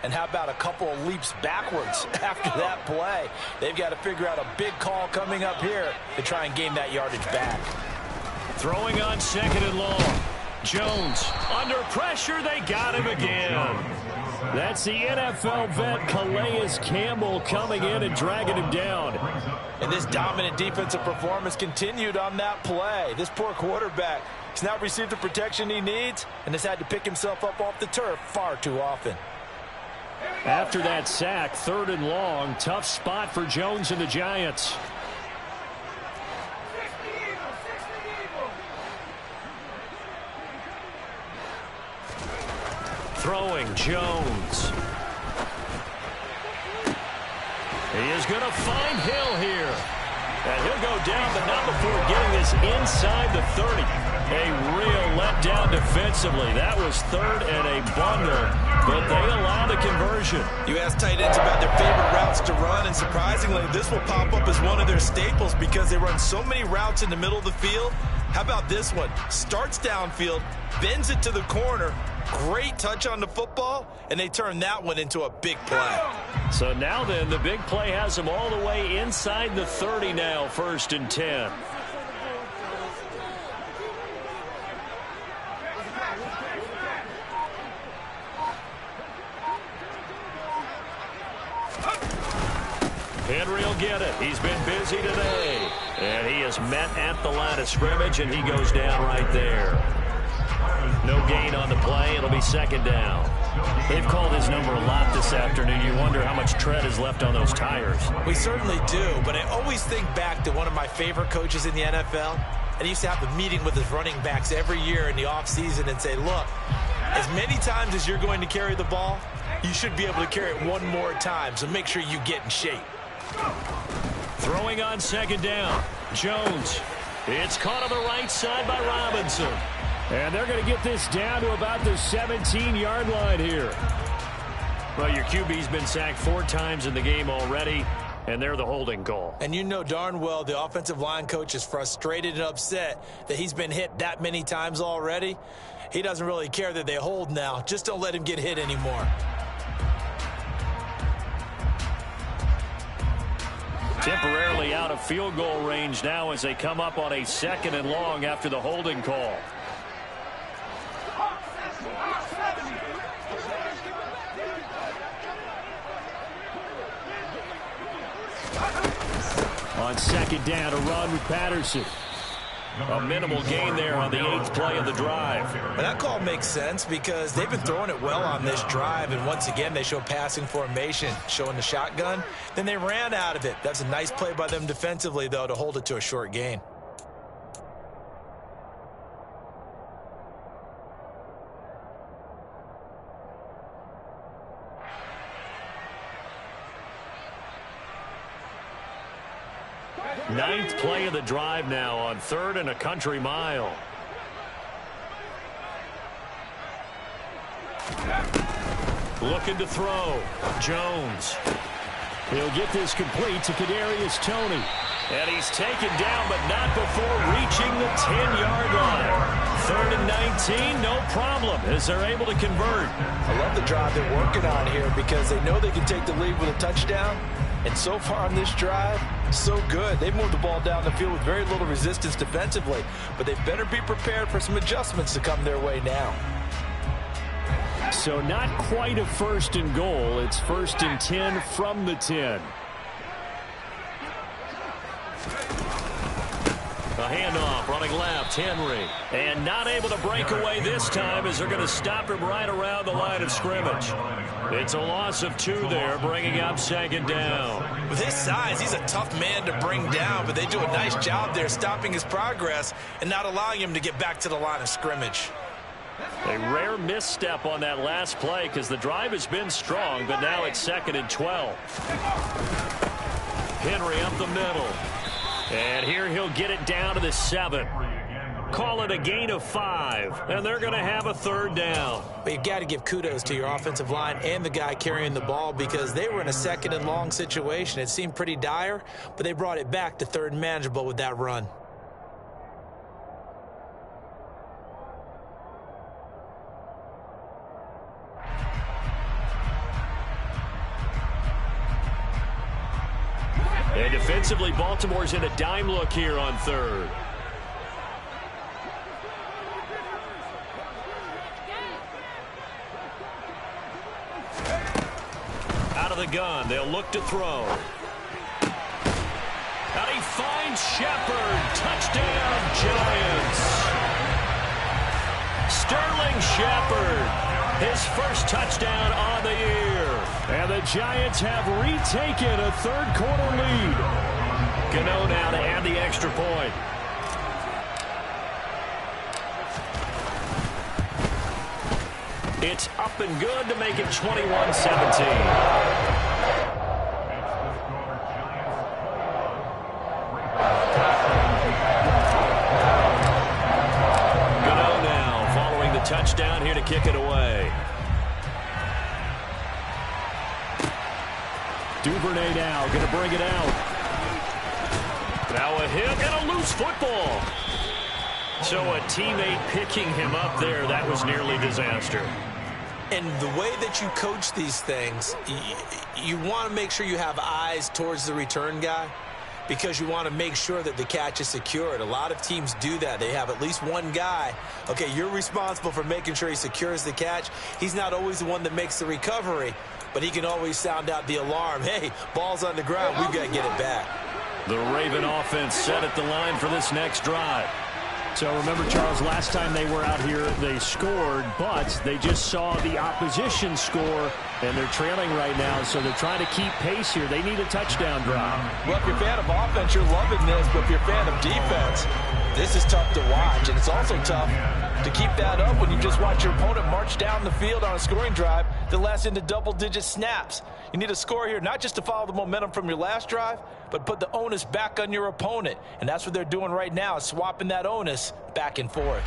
Speaker 3: and how about a couple of leaps backwards after that play? They've got to figure out a big call coming up here to try and gain that yardage back.
Speaker 2: Throwing on 2nd and long. Jones under pressure. They got him again. That's the NFL vet Calais Campbell coming in and dragging him down.
Speaker 3: And this dominant defensive performance continued on that play. This poor quarterback has not received the protection he needs and has had to pick himself up off the turf far too often.
Speaker 2: After that sack, 3rd and long, tough spot for Jones and the Giants. Throwing Jones. He is going to find Hill here. And he'll go down, but not before getting his is inside the 30. A real letdown defensively. That was third and a bundle, but they allow the conversion.
Speaker 3: You ask tight ends about their favorite routes to run, and surprisingly, this will pop up as one of their staples because they run so many routes in the middle of the field. How about this one? Starts downfield, bends it to the corner, great touch on the football, and they turn that one into a big play.
Speaker 2: So now then, the big play has them all the way inside the 30 now, 1st and 10. Henry will get it. He's been busy today. And he is met at the line of scrimmage, and he goes down right there. No gain on the play. It'll be 2nd down. They've called his number a lot this afternoon. You wonder how much tread is left on those tires.
Speaker 3: We certainly do, but I always think back to one of my favorite coaches in the NFL. And he used to have a meeting with his running backs every year in the offseason and say, look, as many times as you're going to carry the ball, you should be able to carry it one more time, so make sure you get in shape.
Speaker 2: Throwing on 2nd down. Jones. It's caught on the right side by Robinson. And they're going to get this down to about the 17-yard line here. Well, your QB's been sacked 4 times in the game already, and they're the holding call.
Speaker 3: And you know darn well the offensive line coach is frustrated and upset that he's been hit that many times already. He doesn't really care that they hold now. Just don't let him get hit anymore.
Speaker 2: Temporarily out of field goal range now as they come up on a 2nd and long after the holding call. On 2nd down, a run with Patterson. A minimal gain there on the 8th play of the drive.
Speaker 3: And that call makes sense because they've been throwing it well on this drive, and once again they show passing formation, showing the shotgun. Then they ran out of it. That's a nice play by them defensively, though, to hold it to a short gain.
Speaker 2: Ninth play of the drive now on 3rd and a country mile. Looking to throw. Jones. He'll get this complete to Kadarius Toney. And he's taken down, but not before reaching the 10-yard line. 3rd and 19, no problem, as they're able to convert.
Speaker 3: I love the drive they're working on here because they know they can take the lead with a touchdown. And so far on this drive, so good. They've moved the ball down the field with very little resistance defensively, but they better be prepared for some adjustments to come their way now.
Speaker 2: So not quite a 1st and goal. It's 1st and 10 from the 10. A handoff, running left, Henry. And not able to break away this time as they're going to stop him right around the line of scrimmage. It's a loss of 2 there, bringing up 2nd down.
Speaker 3: With his size, he's a tough man to bring down, but they do a nice job there stopping his progress and not allowing him to get back to the line of scrimmage.
Speaker 2: A rare misstep on that last play because the drive has been strong, but now it's 2nd and 12. Henry up the middle. And here he'll get it down to the 7. Call it a gain of 5, and they're going to have a 3rd down.
Speaker 3: But you've got to give kudos to your offensive line and the guy carrying the ball because they were in a 2nd and long situation. It seemed pretty dire, but they brought it back to 3rd and manageable with that run.
Speaker 2: And defensively, Baltimore's in a dime look here on 3rd. Out of the gun, they'll look to throw. And he finds Shepard. Touchdown, Giants. Sterling Shepard. His first touchdown on the year. And the Giants have retaken a 3rd quarter lead. Gano now to add the extra point. It's up and good to make it 21-17. kick it away.
Speaker 1: Duvernay now going to bring it out.
Speaker 2: Now a hit and a loose football. So a teammate picking him up there, that was nearly disaster.
Speaker 3: And the way that you coach these things, you want to make sure you have eyes towards the return guy because you want to make sure that the catch is secured. A lot of teams do that. They have at least one guy. Okay, you're responsible for making sure he secures the catch. He's not always the one that makes the recovery, but he can always sound out the alarm. Hey, ball's on the ground. We've got to get it back.
Speaker 2: The Raven offense set at the line for this next drive.
Speaker 1: So remember, Charles, last time they were out here, they scored, but they just saw the opposition score, and they're trailing right now, so they're trying to keep pace here. They need a touchdown drive.
Speaker 3: Well, if you're a fan of offense, you're loving this, but if you're a fan of defense, this is tough to watch, and it's also tough to keep that up when you just watch your opponent march down the field on a scoring drive that lasts into double-digit snaps. You need a score here, not just to follow the momentum from your last drive, but put the onus back on your opponent. And that's what they're doing right now, is swapping that onus back and forth.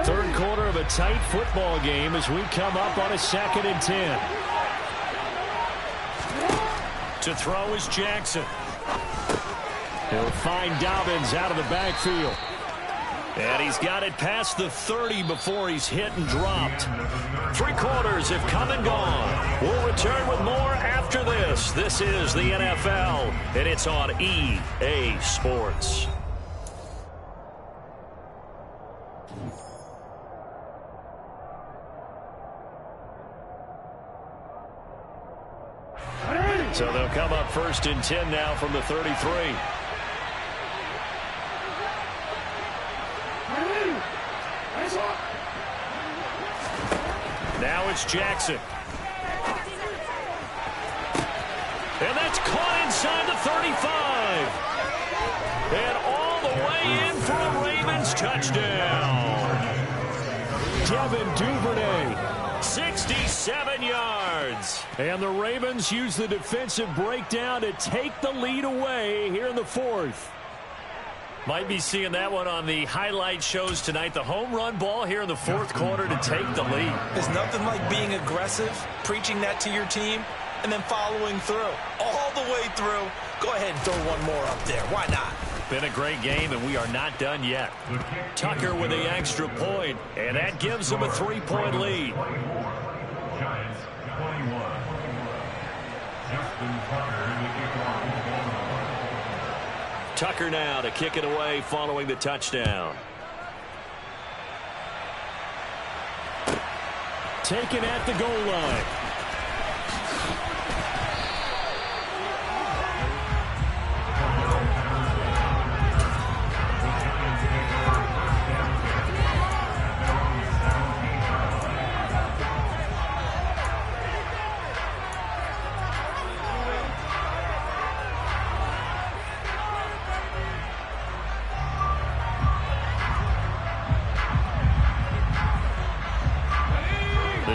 Speaker 1: Third quarter of a tight football game as we come up on a 2nd and 10.
Speaker 2: To throw is Jackson.
Speaker 1: He'll find Dobbins out of the backfield.
Speaker 2: And he's got it past the 30 before he's hit and dropped. 3 quarters have come and gone. We'll return with more after this. This is the NFL, and it's on EA Sports. So they'll come up 1st and 10 now from the 33. Now it's Jackson. And that's caught inside the 35. And all the way in for a Ravens touchdown.
Speaker 1: Devin Duvernay.
Speaker 2: 67 yards.
Speaker 1: And the Ravens use the defensive breakdown to take the lead away here in the 4th.
Speaker 2: Might be seeing that one on the highlight shows tonight. The home run ball here in the 4th quarter to take the lead.
Speaker 3: There's nothing like being aggressive, preaching that to your team, and then following through. All the way through. Go ahead and throw one more up there. Why not?
Speaker 2: Been a great game, and we are not done yet. Tucker with the extra point, and that gives them a 3-point lead.
Speaker 4: Giants 21. Justin Tucker in the kickoff.
Speaker 2: Tucker now to kick it away following the touchdown.
Speaker 1: Taken at the goal line.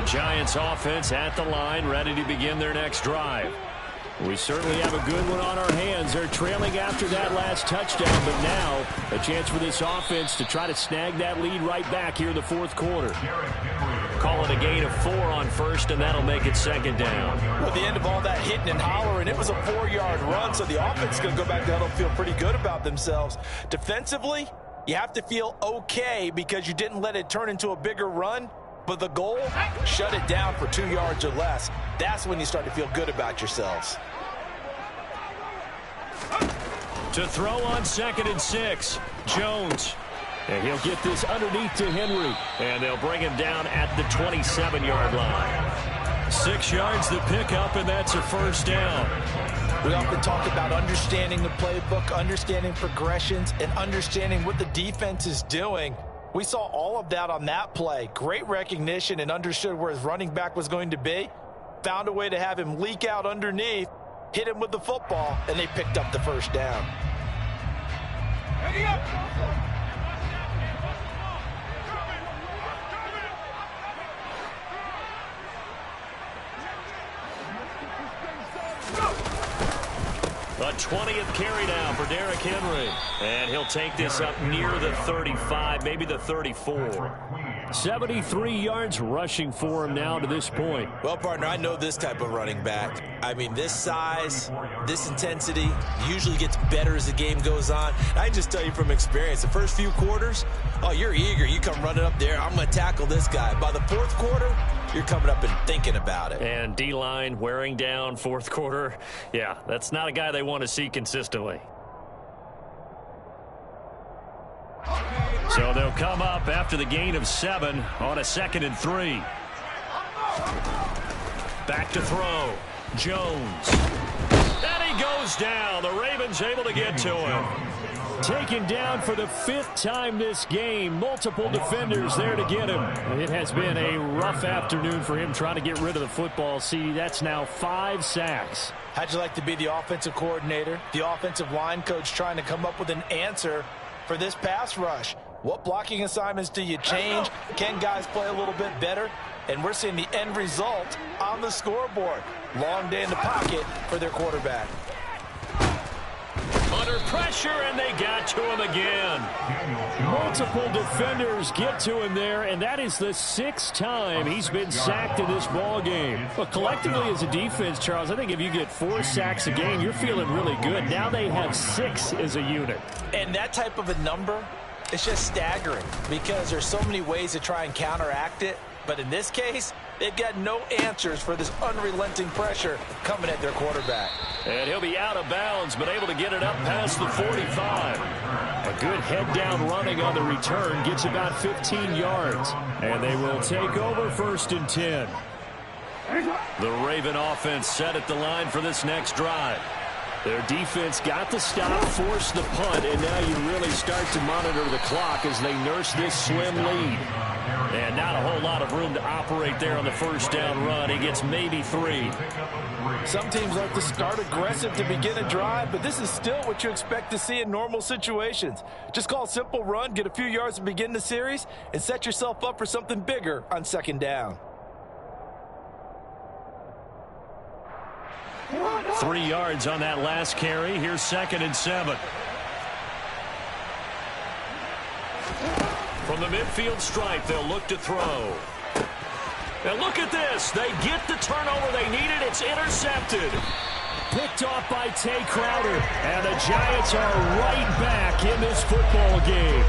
Speaker 2: Giants offense at the line, ready to begin their next drive.
Speaker 1: We certainly have a good one on our hands. They're trailing after that last touchdown, but now a chance for this offense to try to snag that lead right back here in the 4th quarter.
Speaker 2: Call it a gain of 4 on 1st, and that'll make it 2nd down.
Speaker 3: Well, at the end of all that hitting and hollering, it was a 4-yard run, so the offense is going to go back to huddle and feel pretty good about themselves. Defensively, you have to feel okay because you didn't let it turn into a bigger run. But the goal, shut it down for 2 yards or less. That's when you start to feel good about yourselves.
Speaker 2: To throw on 2nd and 6, Jones.
Speaker 1: And he'll get this underneath to Henry.
Speaker 2: And they'll bring him down at the 27-yard line. 6 yards the pickup, and that's a 1st down.
Speaker 3: We often talk about understanding the playbook, understanding progressions, and understanding what the defense is doing. We saw all of that on that play. Great recognition and understood where his running back was going to be. Found a way to have him leak out underneath, hit him with the football, and they picked up the 1st down.
Speaker 2: A 20th carry now for Derrick Henry. And he'll take this up near the 35, maybe the 34.
Speaker 1: 73 yards rushing for him now to this point.
Speaker 3: Well, partner, I know this type of running back. I mean, this size, this intensity usually gets better as the game goes on. I can just tell you from experience, the first few quarters, oh, you're eager. You come running up there, I'm going to tackle this guy. By the fourth quarter, you're coming up and thinking about it.
Speaker 2: And D-line wearing down fourth quarter. Yeah, that's not a guy they want to see consistently. So they'll come up after the gain of 7 on a 2nd and 3. Back to throw. Jones. And he goes down. The Ravens able to get to him.
Speaker 1: Taken down for the 5th time this game. Multiple defenders there to get him. It has been a rough afternoon for him trying to get rid of the football. See, that's now 5 sacks.
Speaker 3: How'd you like to be the offensive coordinator, the offensive line coach trying to come up with an answer for this pass rush? What blocking assignments do you change? Can guys play a little bit better? And we're seeing the end result on the scoreboard. Long day in the pocket for their quarterback.
Speaker 2: Under pressure, and they got to him again.
Speaker 1: Multiple defenders get to him there, and that is the 6th time he's been sacked in this ball game. But collectively as a defense, Charles, I think if you get 4 sacks a game, you're feeling really good. Now they have 6 as a unit.
Speaker 3: And that type of a number, it's just staggering because there's so many ways to try and counteract it. But in this case, they've got no answers for this unrelenting pressure coming at their quarterback.
Speaker 2: And he'll be out of bounds, but able to get it up past the 45.
Speaker 1: A good head-down running on the return gets about 15 yards. And they will take over 1st and 10.
Speaker 2: The Raven offense set at the line for this next drive.
Speaker 1: Their defense got the stop, forced the punt, and now you really start to monitor the clock as they nurse this slim lead.
Speaker 2: And not a whole lot of room to operate there on the first down run. He gets maybe 3.
Speaker 3: Some teams like to start aggressive to begin a drive, but this is still what you expect to see in normal situations. Just call a simple run, get a few yards to begin the series, and set yourself up for something bigger on 2nd down.
Speaker 2: 3 yards on that last carry. Here's 2nd and 7. From the midfield stripe, they'll look to throw. And look at this. They get the turnover they needed. It's intercepted.
Speaker 1: Picked off by Tay Crowder. And the Giants are right back in this football game.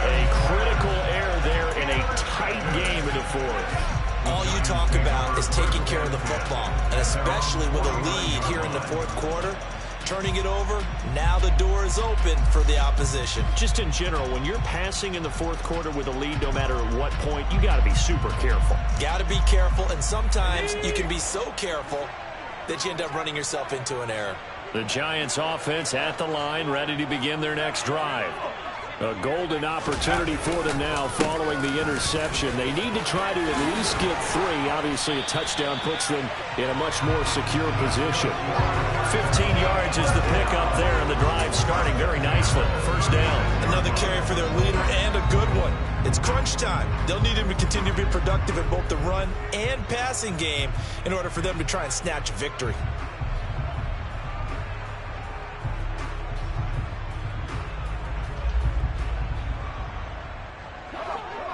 Speaker 2: A critical error there in a tight game in the 4th.
Speaker 3: All you talk about is taking care of the football, and especially with a lead here in the 4th quarter, turning it over, now the door is open for the opposition.
Speaker 2: Just in general, when you're passing in the 4th quarter with a lead, no matter at what point, you got to be super careful.
Speaker 3: Got to be careful, and sometimes you can be so careful that you end up running yourself into an error.
Speaker 2: The Giants offense at the line, ready to begin their next drive.
Speaker 1: A golden opportunity for them now following the interception. They need to try to at least get 3. Obviously, a touchdown puts them in a much more secure position.
Speaker 2: 15 yards is the pickup there, and the drive starting very nicely. First down.
Speaker 3: Another carry for their leader, and a good one. It's crunch time. They'll need him to continue to be productive in both the run and passing game in order for them to try and snatch victory.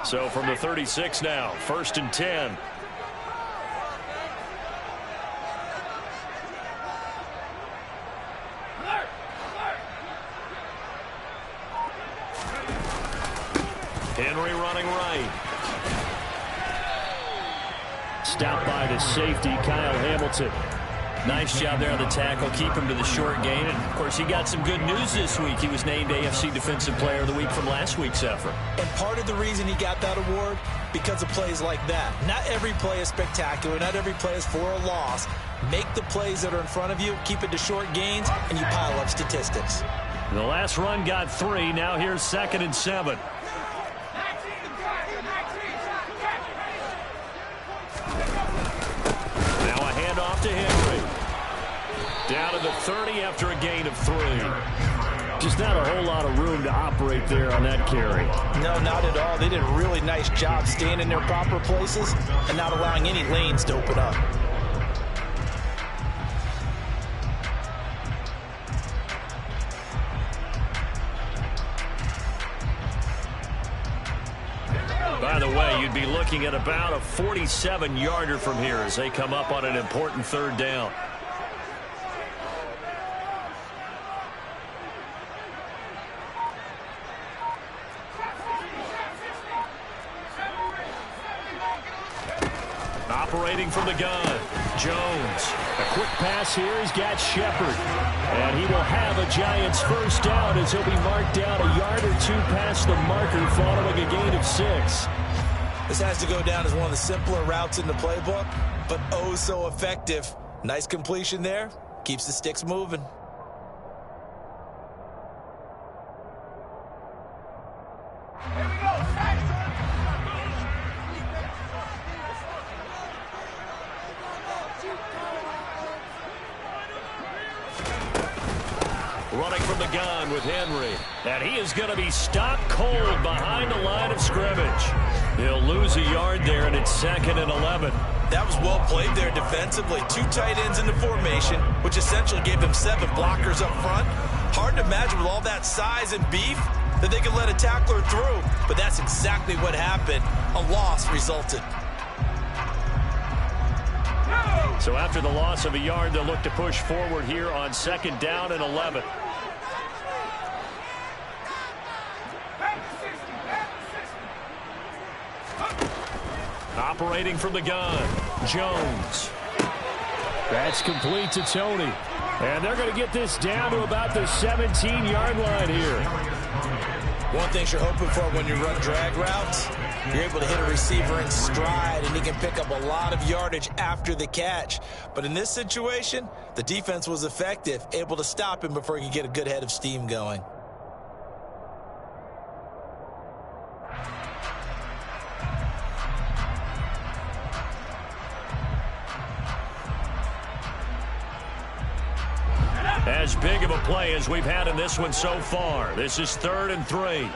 Speaker 2: So from the 36 now, 1st and 10. Henry running right.
Speaker 1: Stopped by the safety, Kyle Hamilton.
Speaker 2: Nice job there on the tackle. Keep him to the short gain. And, of course, he got some good news this week. He was named AFC Defensive Player of the Week from last week's effort.
Speaker 3: And part of the reason he got that award, because of plays like that. Not every play is spectacular. Not every play is for a loss. Make the plays that are in front of you, keep it to short gains, and you pile up statistics.
Speaker 2: The last run got 3. Now here's 2nd and 7. Now a handoff to Henry. Down to the 30 after a gain of 3.
Speaker 1: Just not a whole lot of room to operate there on that carry.
Speaker 3: No, not at all. They did a really nice job staying in their proper places and not allowing any lanes to open up.
Speaker 2: They'd be looking at about a 47-yarder from here as they come up on an important third down. Operating from the gun, Jones. A quick pass here. He's got Shepard. And he will have a Giants first down as he'll be marked down a yard or two past the marker following a gain of 6.
Speaker 3: This has to go down as one of the simpler routes in the playbook, but oh so effective. Nice completion there. Keeps the sticks moving.
Speaker 5: Here we go.
Speaker 2: Running from the gun with Henry. And he is going to be stopped cold behind the line of scrimmage. He'll lose a yard there, and it's 2nd and 11.
Speaker 3: That was well played there defensively. 2 tight ends in the formation, which essentially gave them 7 blockers up front. Hard to imagine with all that size and beef that they could let a tackler through. But that's exactly what happened. A loss resulted.
Speaker 2: So after the loss of a yard, they'll look to push forward here on 2nd down and 11. Operating from the gun, Jones. That's complete to Tony. And they're going to get this down to about the 17-yard line here.
Speaker 3: One thing you're hoping for when you run drag routes, you're able to hit a receiver in stride, and he can pick up a lot of yardage after the catch. But in this situation, the defense was effective, able to stop him before he could get a good head of steam going.
Speaker 2: As big of a play as we've had in this one so far. This is 3rd and 3.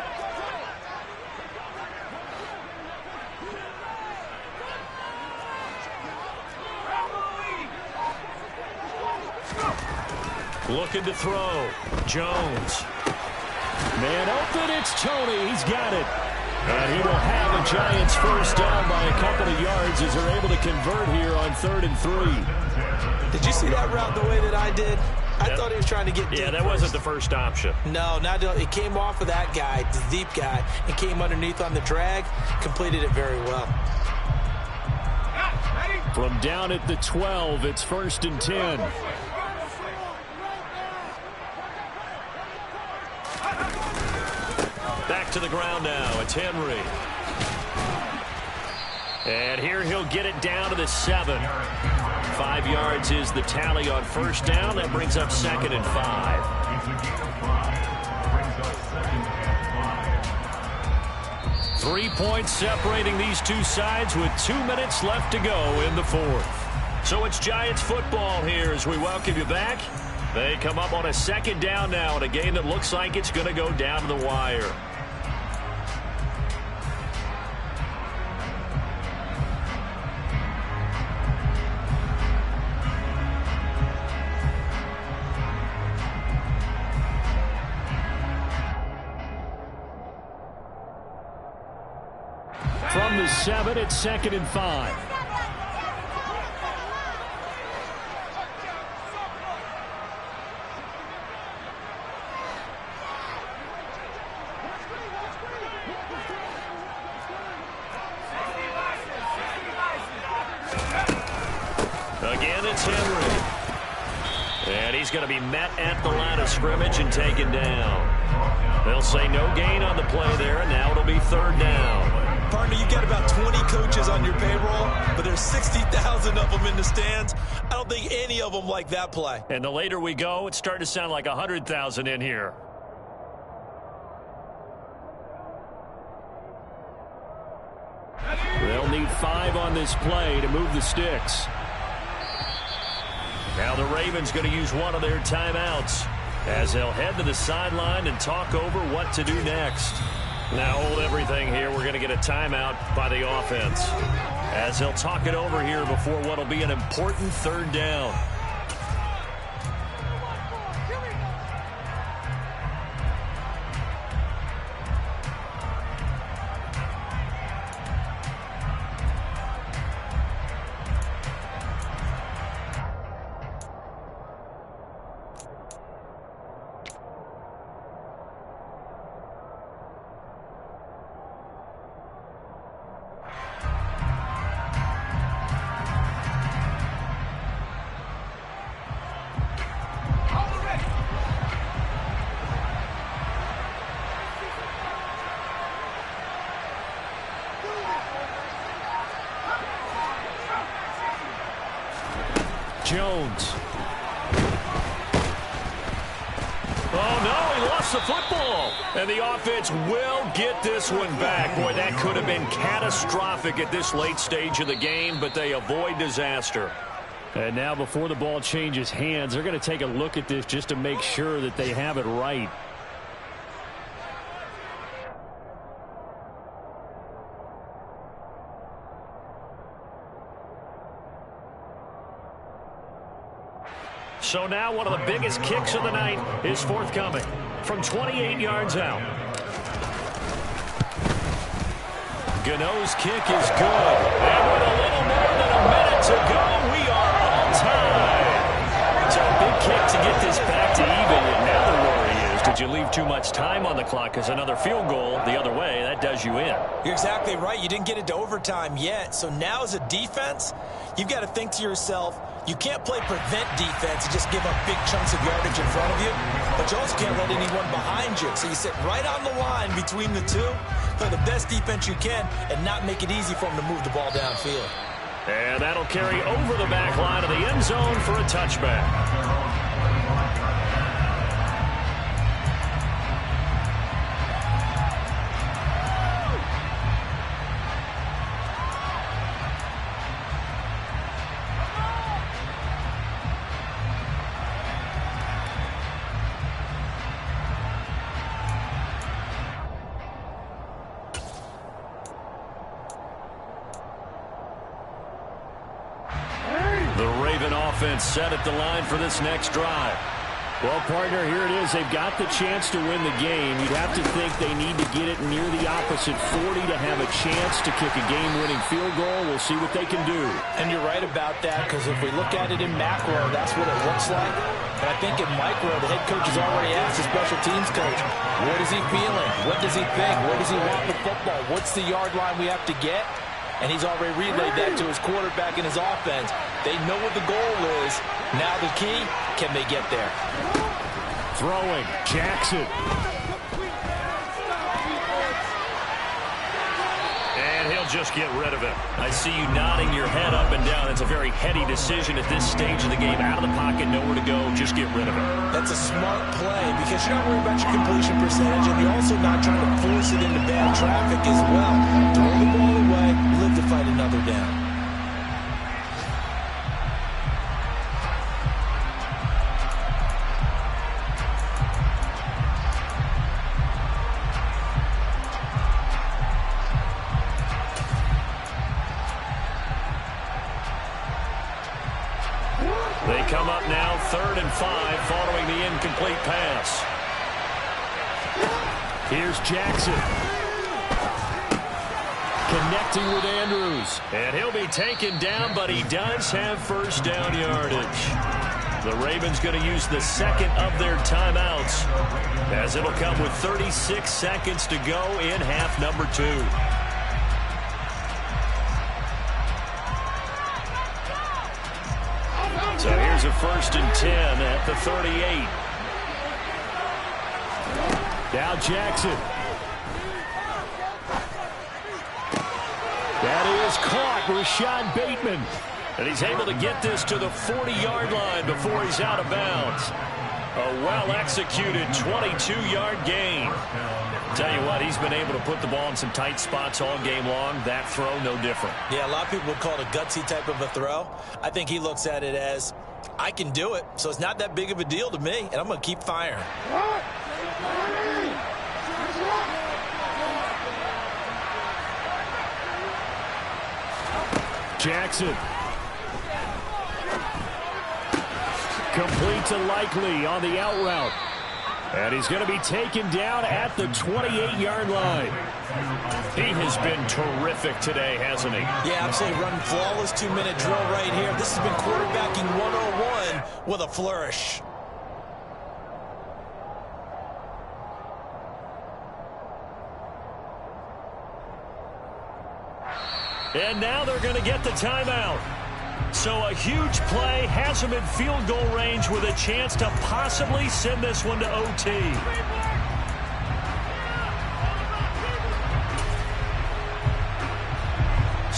Speaker 2: Looking to throw. Jones. Man open, it's Tony. He's got it. And he will have a Giants first down by a couple of yards as they're able to convert here on 3rd and 3.
Speaker 3: Did you see that route the way that I did? I thought he was trying to get deep.
Speaker 2: Yeah, that wasn't the first option.
Speaker 3: No, it came off of that guy, the deep guy, and came underneath on the drag. Completed it very well.
Speaker 2: From down at the 12, it's 1st and 10. Back to the ground now. It's Henry. And here he'll get it down to the 7. 5 yards is the tally on first down. That brings up 2nd and 5. 3 points separating these two sides with 2 minutes left to go in the 4th. So it's Giants football here as we welcome you back. They come up on a 2nd down now in a game that looks like it's going to go down to the wire. From the 7, it's 2nd and 5. Again, it's Henry. And he's going to be met at the line of scrimmage and taken down. They'll say no gain on the play there, and now it'll be 3rd down.
Speaker 3: Partner, you got about 20 coaches on your payroll, but there's 60,000 of them in the stands. I don't think any of them like that play.
Speaker 2: And the later we go, it's starting to sound like 100,000 in here. They'll need 5 on this play to move the sticks. Now the Ravens going to use one of their timeouts as they'll head to the sideline and talk over what to do next. Now hold everything here. We're going to get a timeout by the offense as they'll talk it over here before what will be an important 3rd down. Jones. Oh, no, he lost the football. And the offense will get this one back. Boy, that could have been catastrophic at this late stage of the game, but they avoid disaster. And now before the ball changes hands, they're going to take a look at this just to make sure that they have it right. So now one of the biggest kicks of the night is forthcoming from 28 yards out. Gano's kick is good. And with a little more than a minute to go, we are on time. So a big kick to get this back to even. And now the worry is, did you leave too much time on the clock? Because another field goal the other way, that does you in.
Speaker 3: You're exactly right. You didn't get it to overtime yet. So now as a defense, you've got to think to yourself, you can't play prevent defense and just give up big chunks of yardage in front of you, but you also can't let anyone behind you. So you sit right on the line between the two, play the best defense you can, and not make it easy for them to move the ball downfield.
Speaker 2: And that'll carry over the back line of the end zone for a touchback. Set at the line for this next drive. Well, partner, here it is. They've got the chance to win the game. You'd have to think they need to get it near the opposite 40 to have a chance to kick a game-winning field goal. We'll see what they can do.
Speaker 3: And you're right about that, because if we look at it in macro, that's what it looks like. And I think in micro, the head coach has already asked the special teams coach, what is he feeling? What does he think? Where does he want the football? What's the yard line we have to get? And he's already relayed that to his quarterback and his offense. They know what the goal is. Now the key, can they get there?
Speaker 2: Throwing, Jackson. And he'll just get rid of it. I see you nodding your head up and down. It's a very heady decision at this stage of the game. Out of the pocket, nowhere to go. Just get rid of it.
Speaker 3: That's a smart play because you're not worried about your completion percentage, and you're also not trying to force it into bad traffic as well. Throw the ball away, live to fight another down.
Speaker 2: They come up now 3rd and 5 following the incomplete pass. Here's Jackson. Connecting with Andrews. And he'll be taken down, but he does have first down yardage. The Ravens going to use the second of their timeouts, as it'll come with 36 seconds to go in half number 2. So here's a 1st and 10 at the 38. Now Jackson. That is caught, Rashad Bateman. And he's able to get this to the 40-yard line before he's out of bounds. A well-executed 22-yard gain. Tell you what, he's been able to put the ball in some tight spots all game long. That throw, no different.
Speaker 3: Yeah, a lot of people would call it a gutsy type of a throw. I think he looks at it as, I can do it, so it's not that big of a deal to me, and I'm going to keep firing.
Speaker 2: Jackson. Complete to Likely on the out route. And he's going to be taken down at the 28-yard line. He has been terrific today, hasn't he?
Speaker 3: Yeah, absolutely. Running flawless 2-minute drill right here. This has been quarterbacking 101 with a flourish.
Speaker 2: And now they're going to get the timeout. So a huge play has him in field goal range with a chance to possibly send this one to OT.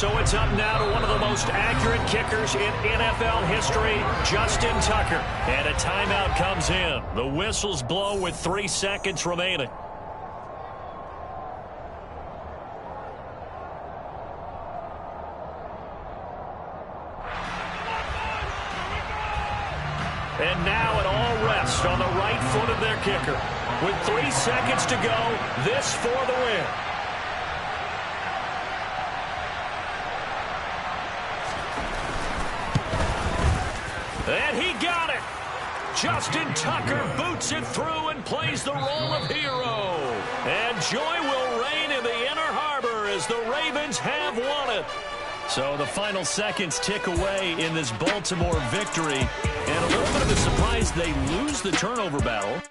Speaker 1: So it's up now to one of the most accurate kickers in NFL history, Justin Tucker. And a timeout comes in. The whistles blow with 3 seconds remaining. And now it all rests on the right foot of their kicker. With 3 seconds to go, this for the win. And he got it. Justin Tucker boots it through and plays the role of hero. And joy will reign in the Inner Harbor as the Ravens have won it. So the final seconds tick away in this Baltimore victory. And a little bit of a surprise, they lose the turnover battle.